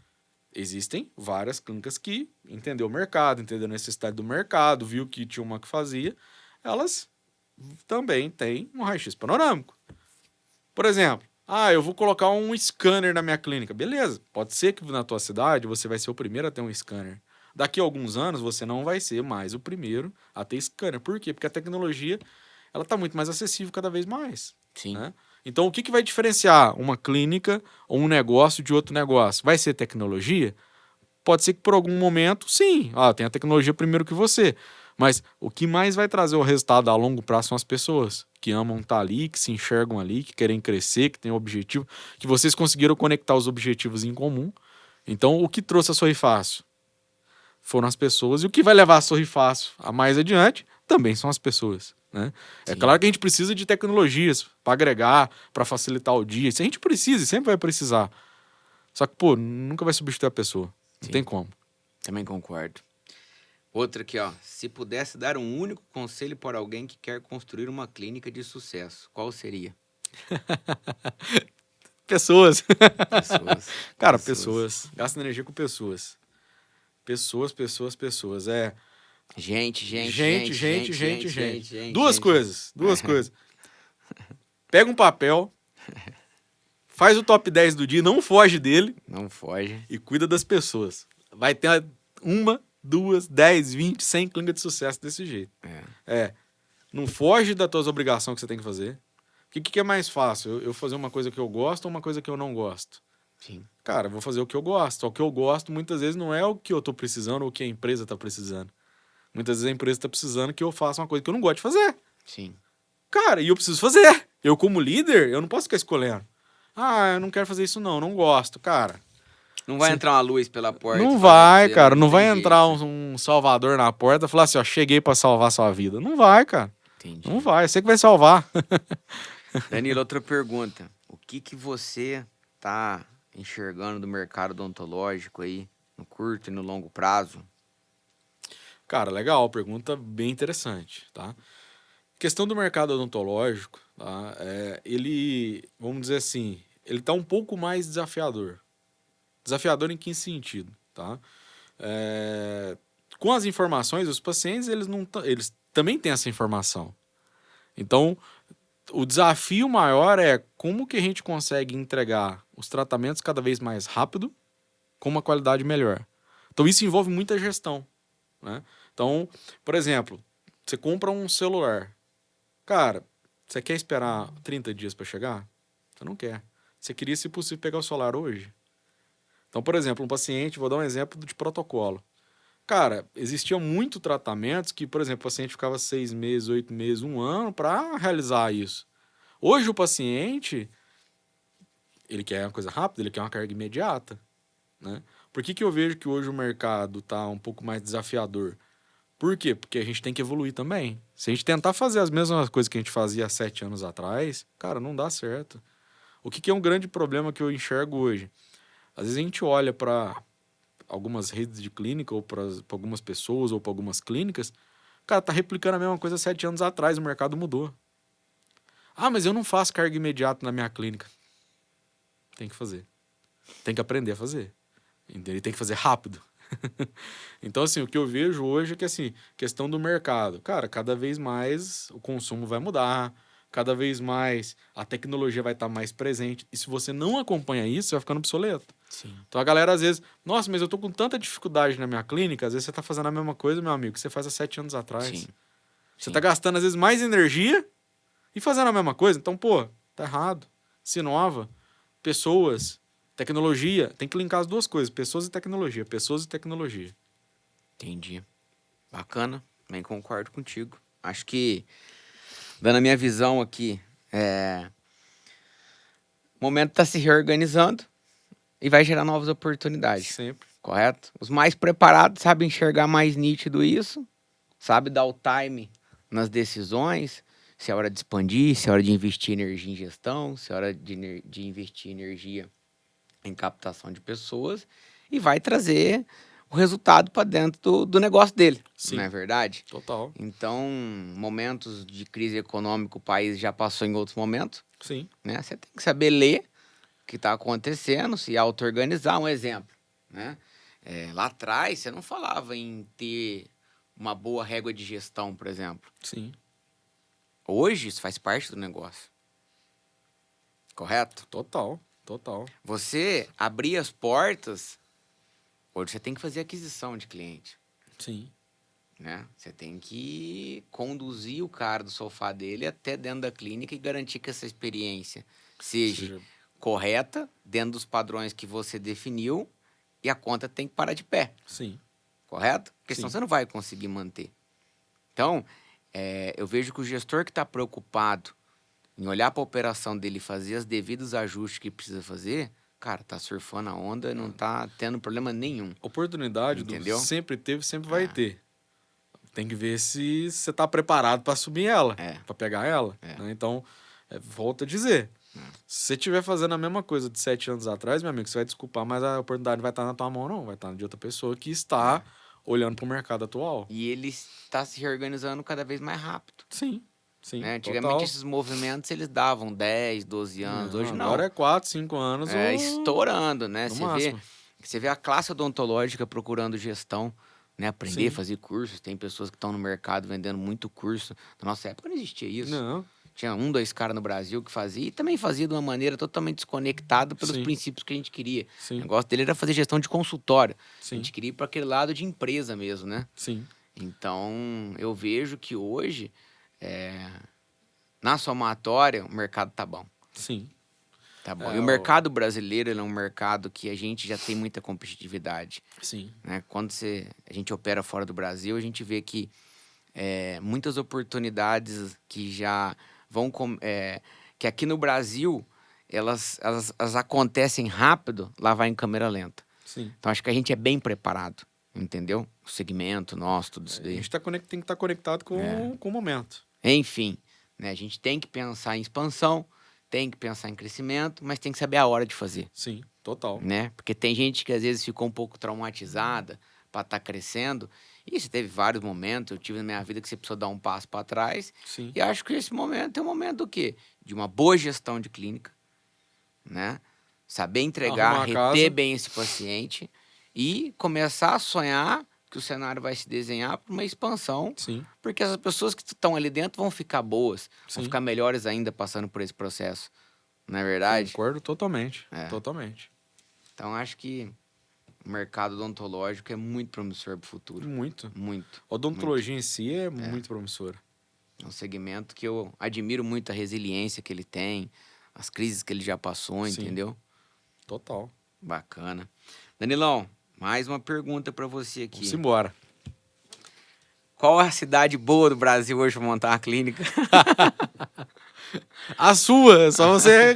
Existem várias clínicas que entendeu o mercado, entendeu a necessidade do mercado, viu que tinha uma que fazia. Elas também têm um raio-x panorâmico. Por exemplo, eu vou colocar um scanner na minha clínica. Beleza, pode ser que na tua cidade você vai ser o primeiro a ter um scanner. Daqui a alguns anos você não vai ser mais o primeiro a ter scanner. Por quê? Porque a tecnologia ela está muito mais acessível cada vez mais. Sim. Né? Então, o que vai diferenciar uma clínica ou um negócio de outro negócio? Vai ser tecnologia? Pode ser que por algum momento, sim, tem a tecnologia primeiro que você. Mas o que mais vai trazer o resultado a longo prazo são as pessoas que amam estar ali, que se enxergam ali, que querem crescer, que têm objetivo, que vocês conseguiram conectar os objetivos em comum. Então, o que trouxe a Sorrifácil foram as pessoas, e o que vai levar a Sorrifácil a mais adiante também são as pessoas. Né? É claro que a gente precisa de tecnologias para agregar, para facilitar o dia. Isso a gente precisa e sempre vai precisar. Só que, pô, nunca vai substituir a pessoa. Não tem como. Também concordo. Outra aqui, ó. Se pudesse dar um único conselho para alguém que quer construir uma clínica de sucesso, qual seria? Pessoas. Pessoas. Cara, pessoas. Gasta energia com pessoas. Pessoas. Gente. Duas coisas. Pega um papel, faz o top 10 do dia, não foge dele. Não foge. E cuida das pessoas. Vai ter 1, 2, 10, 20, 100 clínicas de sucesso desse jeito. Não foge das tuas obrigações que você tem que fazer. O que é mais fácil? Eu fazer uma coisa que eu gosto ou uma coisa que eu não gosto? Sim. Cara, eu vou fazer o que eu gosto. O que eu gosto, muitas vezes, não é o que eu tô precisando ou o que a empresa tá precisando. Muitas vezes a empresa tá precisando que eu faça uma coisa que eu não gosto de fazer. Sim. Cara, e eu preciso fazer. Eu, como líder, eu não posso ficar escolhendo. Eu não quero fazer isso não gosto. Cara... Não vai entrar uma luz pela porta. Não vai, cara. Não vai entrar um salvador na porta e falar assim, cheguei pra salvar sua vida. Não vai, cara. Entendi. Não vai. Você que vai salvar. Danilo, outra pergunta. O que você tá enxergando do mercado odontológico aí, no curto e no longo prazo? Cara, legal. Pergunta bem interessante, tá? Questão do mercado odontológico, tá? Ele, vamos dizer assim, ele tá um pouco mais desafiador. Desafiador em que sentido, tá? Com as informações, os pacientes, eles também têm essa informação. Então, o desafio maior é como que a gente consegue entregar os tratamentos cada vez mais rápido, com uma qualidade melhor. Então, isso envolve muita gestão, né? Então, por exemplo, você compra um celular. Cara, você quer esperar 30 dias para chegar? Você não quer. Você queria, se possível, pegar o celular hoje? Então, por exemplo, um paciente, vou dar um exemplo de protocolo. Cara, existiam muitos tratamentos que, por exemplo, o paciente ficava 6 meses, 8 meses, 1 ano para realizar isso. Hoje o paciente, ele quer uma coisa rápida, ele quer uma carga imediata. né? Por que eu vejo que hoje o mercado tá um pouco mais desafiador? Por quê? Porque a gente tem que evoluir também. Se a gente tentar fazer as mesmas coisas que a gente fazia há 7 anos atrás, cara, não dá certo. O que é um grande problema que eu enxergo hoje? Às vezes a gente olha para algumas redes de clínica, ou para algumas pessoas, ou para algumas clínicas, cara, tá replicando a mesma coisa 7 anos atrás, o mercado mudou. Ah, mas eu não faço carga imediata na minha clínica. Tem que fazer. Tem que aprender a fazer. Ele tem que fazer rápido. Então, assim, o que eu vejo hoje é que, assim, questão do mercado. Cara, cada vez mais o consumo vai mudar, cada vez mais a tecnologia vai estar mais presente. E se você não acompanha isso, você vai ficando obsoleto. Sim. Então a galera, às vezes, nossa, mas eu tô com tanta dificuldade na minha clínica, às vezes você tá fazendo a mesma coisa, meu amigo, que você faz há 7 anos atrás. Sim. Você tá gastando, às vezes, mais energia e fazendo a mesma coisa. Então, pô, tá errado. Se inova. Pessoas, tecnologia, tem que linkar as duas coisas, pessoas e tecnologia. Pessoas e tecnologia. Entendi. Bacana. Também concordo contigo. Acho que, dando a minha visão aqui, o momento tá se reorganizando e vai gerar novas oportunidades. Sempre. Correto? Os mais preparados sabem enxergar mais nítido isso, sabe dar o time nas decisões, se é hora de expandir, se é hora de investir energia em gestão, se é hora de investir energia em captação de pessoas, e vai trazer o resultado para dentro do negócio dele. Sim. Não é verdade? Total. Então, momentos de crise econômica, o país já passou em outros momentos, Sim. né? Você tem que saber ler o que está acontecendo, se auto-organizar. Um exemplo, né? Lá atrás, você não falava em ter uma boa régua de gestão, por exemplo. Sim. Hoje, isso faz parte do negócio. Correto? Total. Total. Você abrir as portas, hoje você tem que fazer aquisição de cliente, Sim. né? Você tem que conduzir o cara do sofá dele até dentro da clínica e garantir que essa experiência seja correta, dentro dos padrões que você definiu, e a conta tem que parar de pé. Sim. Correto? Porque senão Sim. você não vai conseguir manter. Então, eu vejo que o gestor que está preocupado em olhar para a operação dele e fazer os devidos ajustes que precisa fazer, cara, tá surfando a onda e não tá tendo problema nenhum. Oportunidade, entendeu? Sempre teve, sempre vai ter. Tem que ver se você tá preparado para assumir ela, para pegar ela. Né? Então, volto a dizer, se você estiver fazendo a mesma coisa de 7 anos atrás, meu amigo, você vai desculpar, mas a oportunidade vai estar na tua mão, não. Vai estar de outra pessoa que está olhando para o mercado atual. E ele está se reorganizando cada vez mais rápido. Sim. Sim, né? Antigamente, esses movimentos, eles davam 10, 12 anos. Hoje não. Agora é 4, 5 anos. Estourando, né? Máximo. Você vê a classe odontológica procurando gestão, né? Aprender a fazer cursos. Tem pessoas que estão no mercado vendendo muito curso. Na nossa época não existia isso. Não. Tinha 1, 2 caras no Brasil que fazia. E também fazia de uma maneira totalmente desconectada pelos princípios que a gente queria. Sim. O negócio dele era fazer gestão de consultório. Sim. A gente queria ir para aquele lado de empresa mesmo, né? Sim. Então, eu vejo que hoje, na somatória, o mercado tá bom. Sim. Tá bom. E o mercado brasileiro, ele é um mercado que a gente já tem muita competitividade. Sim. Né? Quando a gente opera fora do Brasil, a gente vê que muitas oportunidades que já vão... que aqui no Brasil, elas acontecem rápido, lá vai em câmera lenta. Sim. Então, acho que a gente é bem preparado. Entendeu? O segmento nosso, tudo isso daí. A gente tem que estar conectado com o momento. Enfim, né? A gente tem que pensar em expansão, tem que pensar em crescimento, mas tem que saber a hora de fazer. Sim, total. Né? Porque tem gente que às vezes ficou um pouco traumatizada para estar crescendo. E isso teve vários momentos. Eu tive na minha vida que você precisou dar um passo para trás. Sim. E acho que esse momento é um momento do quê? De uma boa gestão de clínica, né? Saber entregar, reter bem esse paciente e começar a sonhar que o cenário vai se desenhar para uma expansão. Sim. Porque essas pessoas que estão ali dentro vão ficar boas, Sim. vão ficar melhores ainda passando por esse processo. Não é verdade? Concordo totalmente. Totalmente. Então, acho que o mercado odontológico é muito promissor para o futuro. Muito. Muito. A odontologia em si é muito promissora. É um segmento que eu admiro muito a resiliência que ele tem, as crises que ele já passou, entendeu? Total. Bacana. Danilão, mais uma pergunta para você aqui. Vamos embora. Qual a cidade boa do Brasil hoje para montar uma clínica? A sua, só você...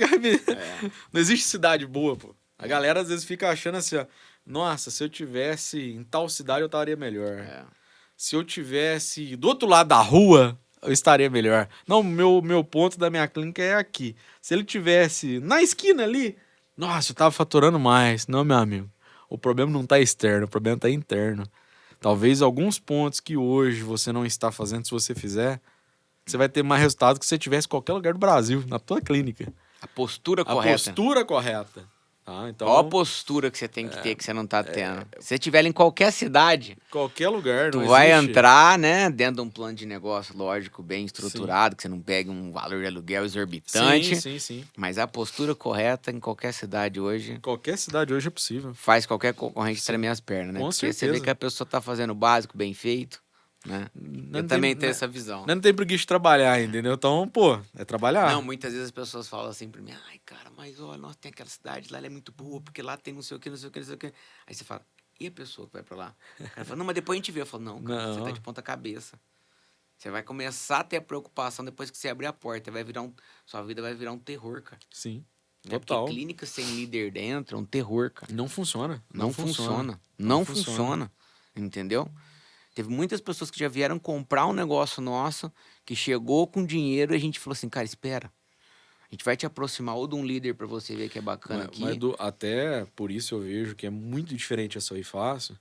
Não existe cidade boa, pô. A galera às vezes fica achando assim, ó. Nossa, se eu tivesse em tal cidade, eu estaria melhor. É. Se eu tivesse do outro lado da rua, eu estaria melhor. Não, meu ponto da minha clínica é aqui. Se ele tivesse na esquina ali, nossa, eu tava faturando mais. Não, meu amigo. O problema não tá externo, o problema tá interno. Talvez alguns pontos que hoje você não está fazendo, se você fizer, você vai ter mais resultado que se você tivesse em qualquer lugar do Brasil, na tua clínica. A postura A correta. postura correta. Tá? Qual a Então, postura que você tem que ter que você não tá tendo? Se você estiver em qualquer cidade, qualquer lugar, tu não vai existe. entrar, né, dentro de um plano de negócio, lógico, bem estruturado, que você não pegue um valor de aluguel exorbitante. Sim. Mas a postura correta em qualquer cidade hoje Qualquer cidade hoje é possível. faz qualquer concorrente tremer as pernas, né? Com Porque você vê certeza. que a pessoa tá fazendo o básico bem feito, né? Eu também tenho essa visão. Não tem preguiça de trabalhar, entendeu? Então, pô, é trabalhar. Não, muitas vezes as pessoas falam assim pra mim, ai, cara, mas olha, nós tem aquela cidade lá, ela é muito boa, porque lá tem não sei o que, não sei o que, não sei o que. Aí você fala, e a pessoa que vai pra lá? O cara fala, não, mas depois a gente vê. Eu falo, não, cara, você tá de ponta cabeça. Você vai começar a ter a preocupação depois que você abrir a porta. Sua vida vai virar um terror, cara. Sim, Né? total. Porque clínica sem líder dentro é um terror, cara. Não funciona. Não funciona. Entendeu? Teve muitas pessoas que já vieram comprar um negócio nosso, que chegou com dinheiro e a gente falou assim, cara, espera. A gente vai te aproximar ou de um líder pra você ver que é bacana aqui. Mas até por isso eu vejo que é muito diferente a Sorri Fácil.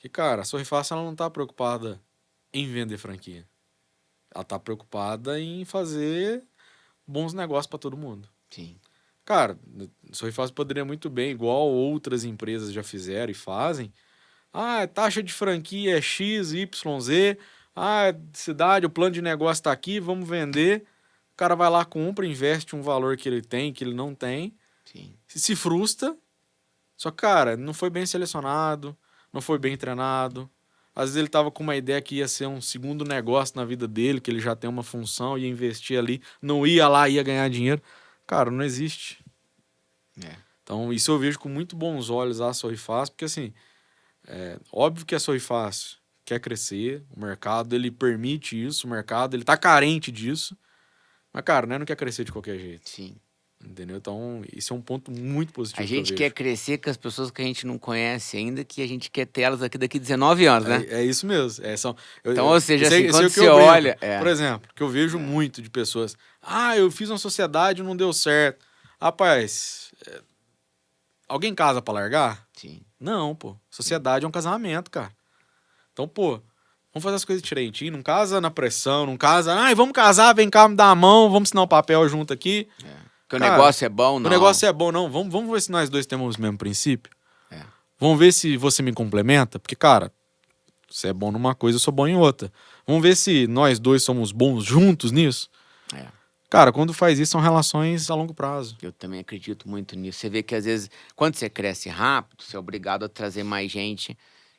Que, cara, a Sorri Fácil ela não tá preocupada em vender franquia. Ela tá preocupada em fazer bons negócios pra todo mundo. Sim. Cara, a Sorri Fácil poderia muito bem, igual outras empresas já fizeram e fazem. Ah, taxa de franquia é X, Y, Z. Ah, cidade, o plano de negócio tá aqui, vamos vender. O cara vai lá, compra, investe um valor que ele tem, que ele não tem. Sim. Se frustra. Só que, cara, não foi bem selecionado, não foi bem treinado. Às vezes ele tava com uma ideia que ia ser um segundo negócio na vida dele, que ele já tem uma função, ia investir ali, não ia lá, ia ganhar dinheiro. Cara, não existe. É. Então, isso eu vejo com muito bons olhos a Sorri Fácil, porque assim, óbvio que a Sorri Fácil quer crescer, o mercado ele permite isso, o mercado ele tá carente disso, mas cara, né, não quer crescer de qualquer jeito, Sim. entendeu? Então, isso é um ponto muito positivo A que eu gente vejo. quer crescer com as pessoas que a gente não conhece ainda, que a gente quer ter elas aqui daqui 19 anos, né? É isso mesmo. Então, ou seja, isso assim, é quando o que você eu brinco. olha... Por exemplo, que eu vejo muito de pessoas. Ah, eu fiz uma sociedade e não deu certo. Rapaz, alguém casa pra largar? Sim. Não, pô. Sociedade é um casamento, cara. Então, pô, vamos fazer as coisas direitinho. Não casa na pressão, não casa... Ai, vamos casar, vem cá, me dá a mão, vamos assinar o papel junto aqui. Porque Cara, o negócio é bom, não. O negócio é bom, não. Vamos ver se nós dois temos o mesmo princípio. É. Vamos ver se você me complementa. Porque, cara, você é bom numa coisa, eu sou bom em outra. Vamos ver se nós dois somos bons juntos nisso. É. Cara, quando faz isso, são relações a longo prazo. Eu também acredito muito nisso. Você vê que, às vezes, quando você cresce rápido, você é obrigado a trazer mais gente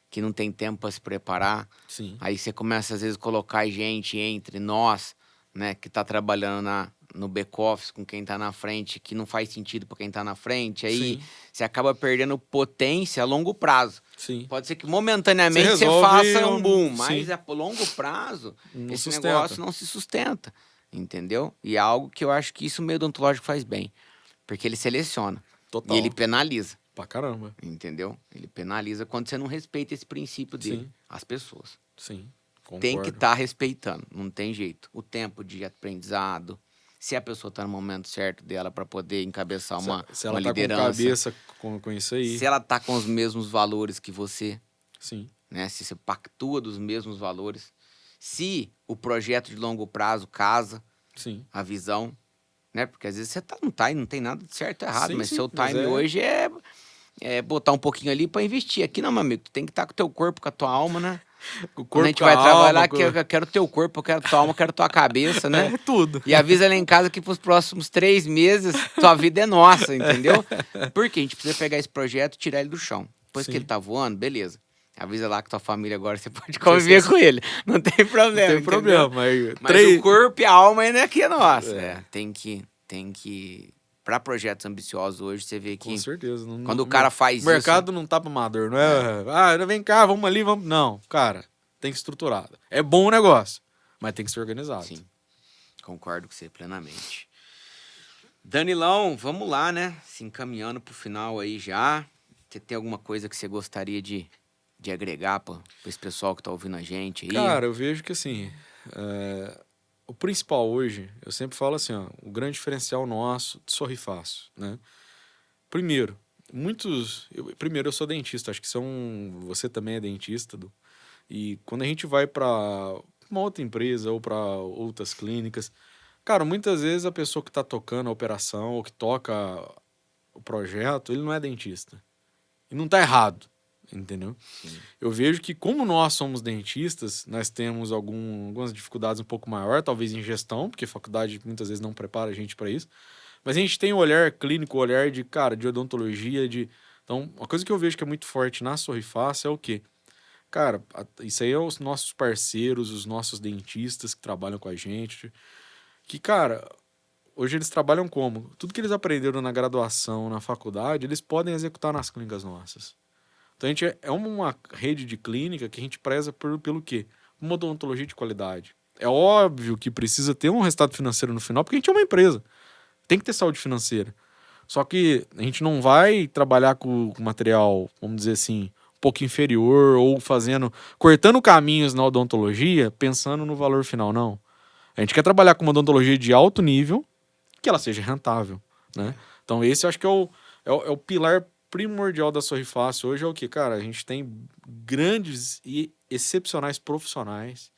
que não tem tempo para se preparar. Sim. Aí você começa, às vezes, a colocar gente entre nós, né, que tá trabalhando no back-office com quem tá na frente, que não faz sentido para quem tá na frente. Aí Sim. você acaba perdendo potência a longo prazo. Sim. Pode ser que momentaneamente você resolve faça um boom, mas sim. a longo prazo Não esse sustenta. negócio não se sustenta, entendeu? E é algo que eu acho que isso o meio odontológico faz bem, porque ele seleciona Total. e ele penaliza, Pra caramba. entendeu? Ele penaliza quando você não respeita esse princípio dele, Sim. as pessoas. Sim. Concordo. Tem que estar respeitando, não tem jeito. O tempo de aprendizado, se a pessoa está no momento certo dela para poder encabeçar Se ela uma tá liderança, com cabeça com isso aí. se ela tá com os mesmos valores que você, Sim. né? Se você pactua dos mesmos valores, se o projeto de longo prazo casa, Sim. a visão, né? Porque às vezes você tá no time, não tem nada de certo ou errado, Sim, mas sim, seu mas time hoje é botar um pouquinho ali para investir. Aqui não, meu amigo, tu tem que estar com o teu corpo, com a tua alma, né? O Quando a corpo gente com vai a trabalhar, alma, eu quero teu corpo, eu quero tua alma, eu quero tua cabeça, né? É tudo. E avisa lá em casa que pros próximos 3 meses, tua vida é nossa, entendeu? Porque a gente precisa pegar esse projeto e tirar ele do chão. Depois que Sim. ele tá voando, beleza. Avisa lá que tua família agora você pode conviver com ele. Não tem problema, Não tem entendeu? problema. Mas o corpo e a alma ainda aqui é nossa. Tem que... Pra projetos ambiciosos hoje, você vê que... Com certeza. Quando o cara faz isso... O mercado não tá pra amador, não é? Ah, vem cá, vamos ali, vamos... Não, cara, tem que estruturar. É bom o negócio, mas tem que ser organizado. Sim, concordo com você plenamente. Danilão, vamos lá, né? Se encaminhando pro final aí já. Você tem alguma coisa que você gostaria de agregar para esse pessoal que tá ouvindo a gente aí? Cara, eu vejo que assim, o principal hoje, eu sempre falo assim, ó, o grande diferencial nosso de Sorri Fácil, né? Primeiro, primeiro, eu sou dentista, acho que você também é dentista, e quando a gente vai para uma outra empresa ou para outras clínicas, cara, muitas vezes a pessoa que tá tocando a operação ou que toca o projeto, ele não é dentista. E não tá errado, entendeu? Sim. Eu vejo que como nós somos dentistas, nós temos algumas dificuldades um pouco maior, talvez em gestão, porque a faculdade muitas vezes não prepara a gente para isso. Mas a gente tem o olhar clínico, o olhar de odontologia, Então, uma coisa que eu vejo que é muito forte na Sorri Fácil é o quê? Cara, isso aí é os nossos parceiros, os nossos dentistas que trabalham com a gente. Que, cara, hoje eles trabalham como? Tudo que eles aprenderam na graduação, na faculdade, eles podem executar nas clínicas nossas. Então, a gente é uma rede de clínica que a gente preza pelo quê? Uma odontologia de qualidade. É óbvio que precisa ter um resultado financeiro no final, porque a gente é uma empresa. Tem que ter saúde financeira. Só que a gente não vai trabalhar com material, vamos dizer assim, um pouco inferior ou cortando caminhos na odontologia pensando no valor final, não. A gente quer trabalhar com uma odontologia de alto nível que ela seja rentável, né? Então esse eu acho que é o pilar primordial da Sorri Fácil hoje é o que, cara, a gente tem grandes e excepcionais profissionais.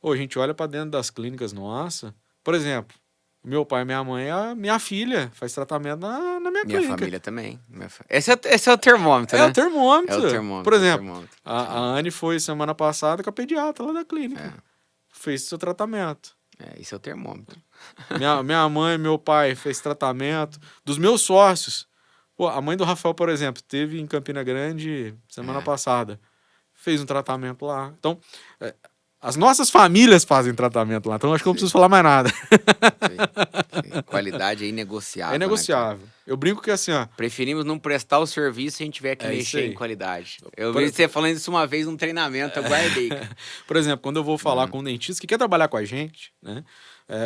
Ou a gente olha para dentro das clínicas, nossa, por exemplo, meu pai e minha mãe, a minha filha faz tratamento na minha Minha clínica. família também. Esse é o termômetro, É né? o termômetro. É o termômetro. Por exemplo, é o termômetro. a Anne foi semana passada com a pediatra lá da clínica. Fez seu tratamento. Isso é o termômetro. Minha mãe e meu pai fez tratamento. Dos meus sócios. Pô, a mãe do Rafael, por exemplo, teve em Campina Grande semana passada. Fez um tratamento lá. Então, as nossas famílias fazem tratamento lá. Então, acho que eu não preciso falar mais nada. Sim. Qualidade é inegociável. É negociável. Eu brinco que assim, ó. Preferimos não prestar o serviço se a gente tiver que mexer em qualidade. Eu vi você falando isso uma vez num treinamento, eu guardei. Por exemplo, quando eu vou falar com um dentista que quer trabalhar com a gente, né?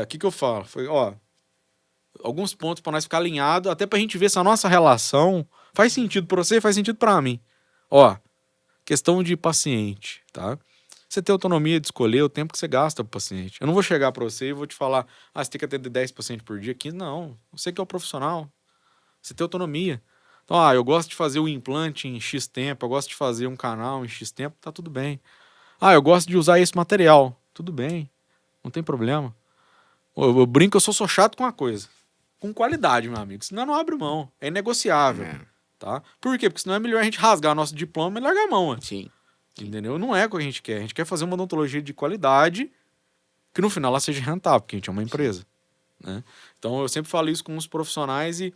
O que eu falo? Foi, ó, alguns pontos para nós ficar alinhado, até pra gente ver se a nossa relação faz sentido pra você e faz sentido pra mim. Ó, questão de paciente, tá? Você tem autonomia de escolher o tempo que você gasta pro paciente. Eu não vou chegar pra você e vou te falar, você tem que atender 10 pacientes por dia, 15. Não, você que é o profissional. Você tem autonomia. Então, eu gosto de fazer o implante em X tempo, eu gosto de fazer um canal em X tempo, tá tudo bem. Eu gosto de usar esse material. Tudo bem, não tem problema. Eu brinco, eu sou chato com uma coisa. Com qualidade, meu amigo. Senão eu não abro mão. É inegociável. Tá? Por quê? Porque senão é melhor a gente rasgar nosso diploma e largar a mão. Sim. Entendeu? Não é o que a gente quer. A gente quer fazer uma odontologia de qualidade que no final ela seja rentável, porque a gente é uma empresa. Né? Então eu sempre falo isso com os profissionais e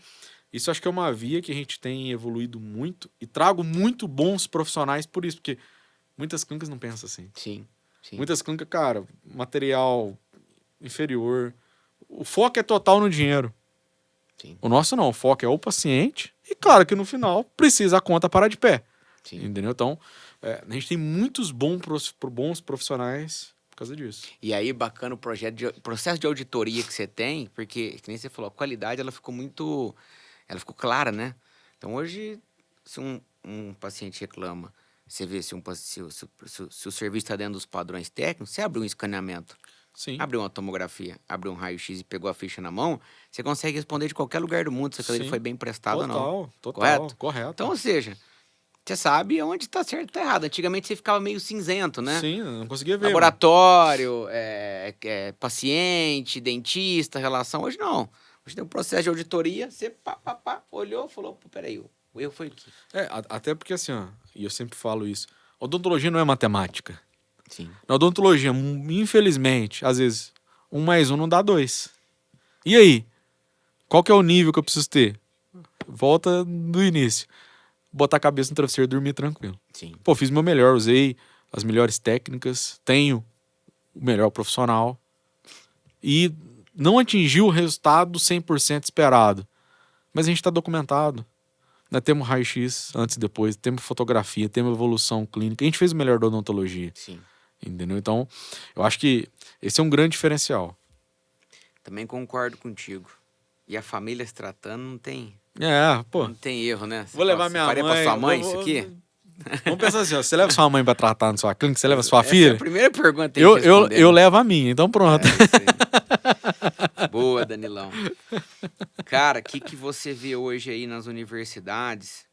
isso acho que é uma via que a gente tem evoluído muito e trago muito bons profissionais por isso, porque muitas clínicas não pensam assim. Sim. Muitas clínicas, cara, material inferior. O foco é total no dinheiro. Sim. O nosso não, o foco é o paciente e claro que no final precisa a conta parar de pé. Sim. Entendeu? Então, a gente tem muitos bons profissionais por causa disso. E aí, bacana o processo de auditoria que você tem, porque, que nem você falou, a qualidade ela ficou clara, né? Então, hoje, se um paciente reclama, você vê se o serviço está dentro dos padrões técnicos, você abre um escaneamento, Sim. abre uma tomografia, abre um raio-x e pegou a ficha na mão, você consegue responder de qualquer lugar do mundo se aquilo ali foi bem prestado ou não. Correto? Então, ou seja, você sabe onde está certo e está errado. Antigamente você ficava meio cinzento, né? Sim, não conseguia ver. Laboratório, paciente, dentista, relação. Hoje não. Hoje tem um processo de auditoria, você olhou e falou, peraí, o erro foi aqui. Até porque assim, e eu sempre falo isso, odontologia não é matemática. Sim. Na odontologia, infelizmente, às vezes, 1 mais 1 não dá 2. E aí? Qual que é o nível que eu preciso ter? Volta do início. Botar a cabeça no travesseiro e dormir tranquilo. Sim. Pô, fiz o meu melhor, usei as melhores técnicas, tenho o melhor profissional e não atingiu o resultado 100% esperado. Mas a gente está documentado. Nós temos raio-x antes e depois, temos fotografia, temos evolução clínica. A gente fez o melhor da odontologia. Sim. Entendeu? Então, eu acho que esse é um grande diferencial. Também concordo contigo. E a família se tratando não tem Pô. Não tem erro, né? Vou levar minha faria mãe. pra sua mãe isso aqui? Vamos pensar assim, ó. Você leva sua mãe pra tratar na sua clínica? Você leva sua Essa filha? é a primeira pergunta que tem que responder, Eu né? levo a minha, então pronto. Isso aí. Boa, Danilão. Cara, o que você vê hoje aí nas universidades?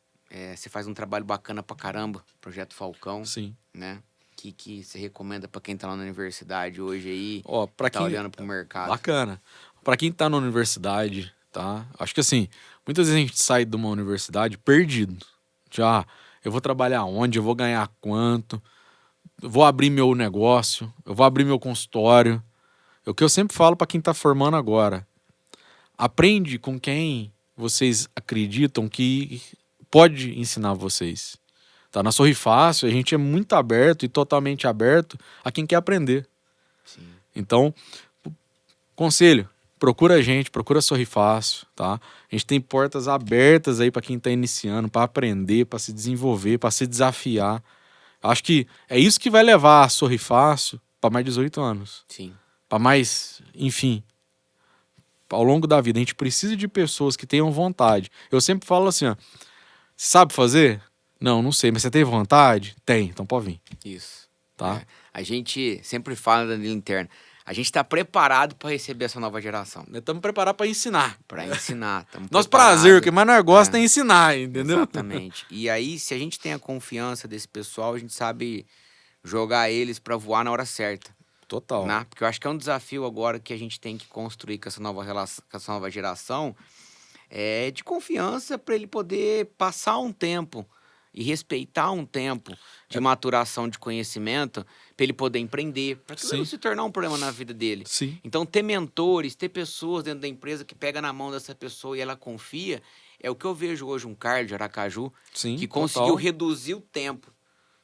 Você faz um trabalho bacana pra caramba, Projeto Falcão, Sim. né? O que você recomenda pra quem tá lá na universidade hoje aí, Ó, pra tá quem... olhando pro mercado? Bacana. Pra quem tá na universidade, tá? Acho que assim, muitas vezes a gente sai de uma universidade perdido. Já, eu vou trabalhar onde? Eu vou ganhar quanto? Eu vou abrir meu negócio? Eu vou abrir meu consultório? É o que eu sempre falo pra quem tá formando agora. Aprende com quem vocês acreditam que pode ensinar vocês. Tá? Na Sorri Fácil, a gente é muito aberto e totalmente aberto a quem quer aprender. Sim. Então, conselho, procura a gente, procura a Sorri Fácil, tá? A gente tem portas abertas aí para quem tá iniciando, para aprender, para se desenvolver, para se desafiar. Acho que é isso que vai levar a Sorri Fácil para mais 18 anos. Sim. Para mais, enfim, ao longo da vida. A gente precisa de pessoas que tenham vontade. Eu sempre falo assim, ó, sabe fazer? Não sei, mas você tem vontade? Tem, então pode vir. Isso. Tá? A gente sempre fala da linha interna. A gente tá preparado para receber essa nova geração. Nós estamos preparados para ensinar. Para ensinar. Nosso prazer, o que mais nós gostamos é ensinar, entendeu? Exatamente. E aí, se a gente tem a confiança desse pessoal, a gente sabe jogar eles para voar na hora certa. Total. Né? Porque eu acho que é um desafio agora que a gente tem que construir com essa nova geração, de confiança para ele poder passar um tempo e respeitar um tempo de maturação de conhecimento para ele poder empreender, para aquilo não se tornar um problema na vida dele. Sim. Então, ter mentores, ter pessoas dentro da empresa que pega na mão dessa pessoa e ela confia, é o que eu vejo hoje um Carlos de Aracaju, Sim, que conseguiu reduzir o tempo,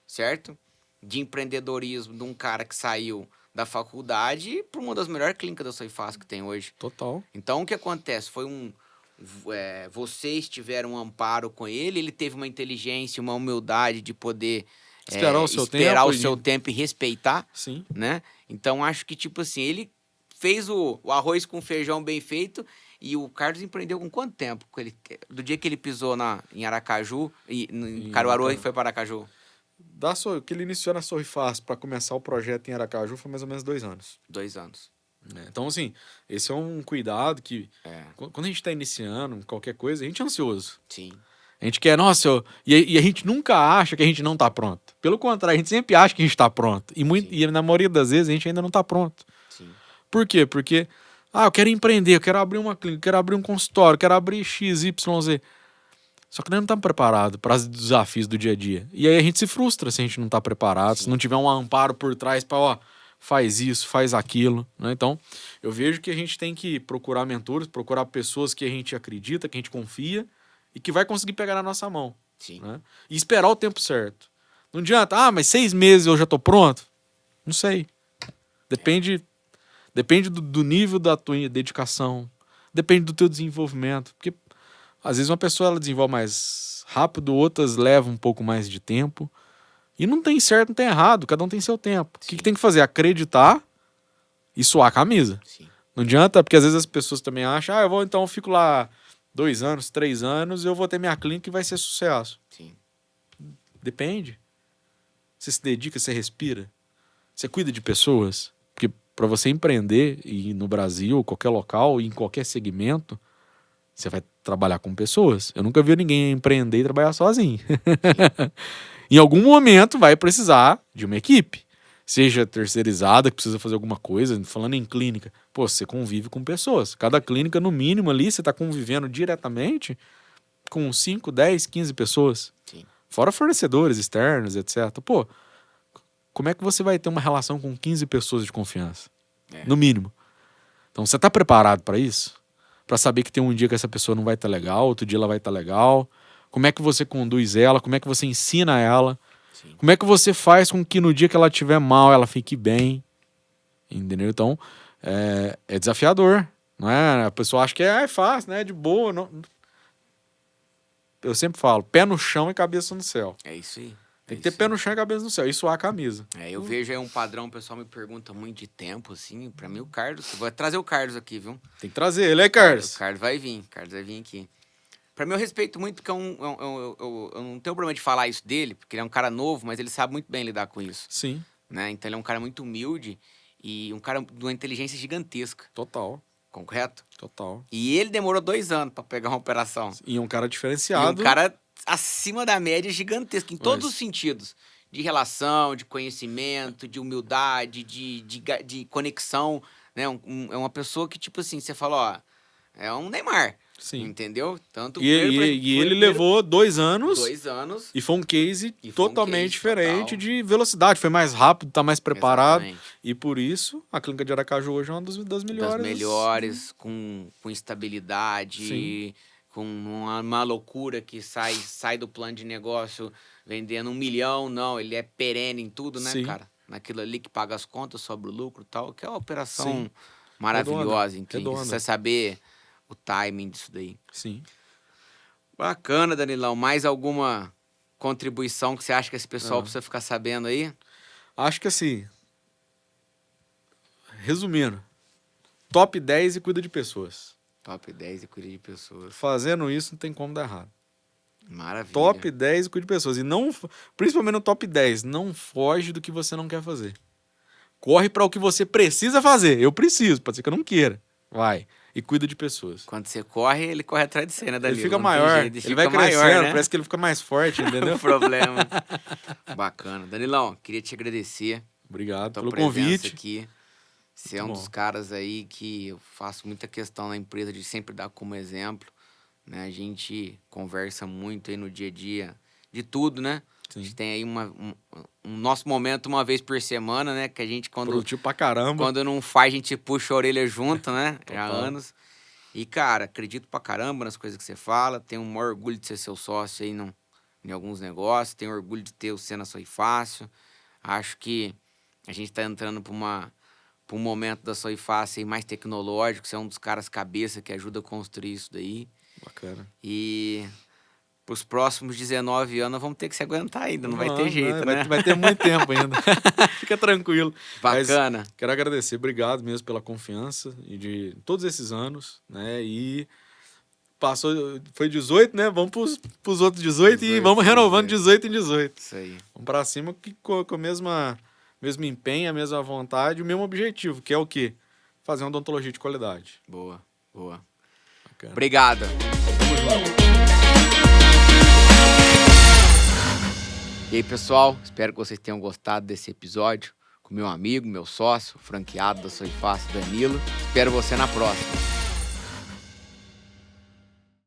certo? De empreendedorismo de um cara que saiu da faculdade para uma das melhores clínicas da Sorri Fácil que tem hoje. Total. Então, o que acontece? Foi vocês tiveram um amparo com ele, ele teve uma inteligência, uma humildade de poder esperar o seu tempo e respeitar. Sim. Né? Então, acho que, tipo assim, ele fez o arroz com feijão bem feito e o Carlos empreendeu com quanto tempo? Do dia que ele pisou em Aracaju, em Caruaru e foi para Aracaju? Que ele iniciou na Sorri Fácil para começar o projeto em Aracaju foi mais ou menos 2 anos. 2 anos. Então, assim, esse é um cuidado que... Quando a gente está iniciando qualquer coisa, a gente é ansioso. Sim. A gente quer, e a gente nunca acha que a gente não está pronto. Pelo contrário, a gente sempre acha que a gente está pronto. E na maioria das vezes a gente ainda não está pronto. Sim. Por quê? Porque, eu quero empreender, eu quero abrir uma clínica, eu quero abrir um consultório, eu quero abrir X, Y, Z. Só que nós não estamos preparados para os desafios do dia a dia. E aí a gente se frustra se a gente não está preparado, se não tiver um amparo por trás para, faz isso, faz aquilo. Né? Então, eu vejo que a gente tem que procurar mentores, procurar pessoas que a gente acredita, que a gente confia e que vai conseguir pegar na nossa mão. Sim. Né? E esperar o tempo certo. Não adianta, mas 6 meses eu já estou pronto? Não sei. Depende do nível da tua dedicação, depende do teu desenvolvimento. Porque às vezes uma pessoa ela desenvolve mais rápido, outras levam um pouco mais de tempo. E não tem certo, não tem errado, cada um tem seu tempo. O que tem que fazer? Acreditar e suar a camisa. Sim. Não adianta, porque às vezes as pessoas também acham, eu fico lá 2 anos, 3 anos, eu vou ter minha clínica e vai ser sucesso. Sim. Depende. Você se dedica, você respira, você cuida de pessoas. Porque para você empreender, e no Brasil, qualquer local, em qualquer segmento, você vai trabalhar com pessoas. Eu nunca vi ninguém empreender e trabalhar sozinho. Em algum momento vai precisar de uma equipe. Seja terceirizada, que precisa fazer alguma coisa. Falando em clínica, você convive com pessoas. Cada clínica, no mínimo ali, você está convivendo diretamente com 5, 10, 15 pessoas. Sim. Fora fornecedores externos, etc. Como é que você vai ter uma relação com 15 pessoas de confiança? No mínimo. Então, você está preparado para isso? Para saber que tem um dia que essa pessoa não vai estar legal, outro dia ela vai estar legal. Como é que você conduz ela? Como é que você ensina ela? Sim. Como é que você faz com que no dia que ela estiver mal, ela fique bem? Entendeu? Então, é desafiador. Não é? A pessoa acha que é fácil, né? De boa. Não. Eu sempre falo, pé no chão e cabeça no céu. É isso aí. Tem que ter pé no chão e cabeça no céu. E suar a camisa. Eu vejo aí um padrão, o pessoal me pergunta muito de tempo, assim. Pra mim, o Carlos... Vou trazer o Carlos aqui, viu? Tem que trazer ele aí, Carlos. O Carlos vai vir aqui. Pra mim, eu respeito muito, porque eu não tenho problema de falar isso dele, porque ele é um cara novo, mas ele sabe muito bem lidar com isso, Sim, né? Então, ele é um cara muito humilde e um cara de uma inteligência gigantesca, total. correto? Total. E ele demorou 2 anos pra pegar uma operação. E um cara E um diferenciado. cara acima da média gigantesco, em todos Mas- os sentidos. De relação, de conhecimento, de humildade, de conexão, né? É uma pessoa que, tipo assim, você fala, ó, é um Neymar, Sim. entendeu? Tanto E ele levou 2 anos 2 anos. e foi um case E foi um totalmente case diferente total. de velocidade. Foi mais rápido, tá mais preparado. Exatamente. E por isso, a clínica de Aracaju hoje é uma das melhores. Das melhores, com estabilidade, Sim. com uma loucura que sai do plano de negócio vendendo 1 milhão. Não, ele é perene em tudo, né, Sim. cara? Naquilo ali que paga as contas, sobra o lucro e tal, que é uma operação Sim. maravilhosa. Em que Redonda. você saber o timing disso daí. Sim. Bacana, Danilão. Mais alguma contribuição que você acha que esse pessoal Ah. precisa ficar sabendo aí? Acho que assim, resumindo, top 10 e cuida de pessoas. Top 10 e cuida de pessoas. Fazendo isso não tem como dar errado. Maravilha. Top 10 e cuida de pessoas. E não, principalmente no top 10, não foge do que você não quer fazer. Corre para o que você precisa fazer. Eu preciso, pode ser que eu não queira. Vai. E cuida de pessoas. Quando você corre, ele corre atrás de você, né, Danilo? Ele fica Não tem maior, jeito, ele vai fica crescendo, maior, né? parece que ele fica mais forte, entendeu? O problema. Bacana. Danilão, queria te agradecer Obrigado pela pelo presença convite. aqui. Você é Muito um bom. dos caras aí que eu faço muita questão na empresa de sempre dar como exemplo, né? A gente conversa muito aí no dia a dia de tudo, né? A Sim. gente tem aí um nosso momento uma vez por semana, né? Que a gente, Produtivo pra caramba. quando não faz, a gente puxa a orelha junto, né? Já há Total. anos. E, cara, acredito pra caramba nas coisas que você fala. Tenho o maior orgulho de ser seu sócio aí em alguns negócios. Tenho orgulho de ter você na Soy Fácil. Acho que a gente tá entrando pra um momento da Soy Fácil aí mais tecnológico. Você é um dos caras cabeça que ajuda a construir isso daí. Bacana. E pros próximos 19 anos nós vamos ter que se aguentar ainda. Não vai ter Vamos, jeito, né? Vai ter muito tempo ainda. Fica tranquilo. Mas Bacana. quero agradecer, obrigado mesmo pela confiança e de todos esses anos, né? E foi 18, né? Vamos pros outros 18 e 18, vamos renovando 18. 18 em 18. Isso aí. Vamos pra cima com a mesmo empenho, a mesma vontade, o mesmo objetivo, que é o quê? Fazer uma odontologia de qualidade. Boa, boa. Bacana. Obrigado. E aí, pessoal, espero que vocês tenham gostado desse episódio com meu amigo, meu sócio, franqueado da Soy Fácil, Danilo. Espero você na próxima.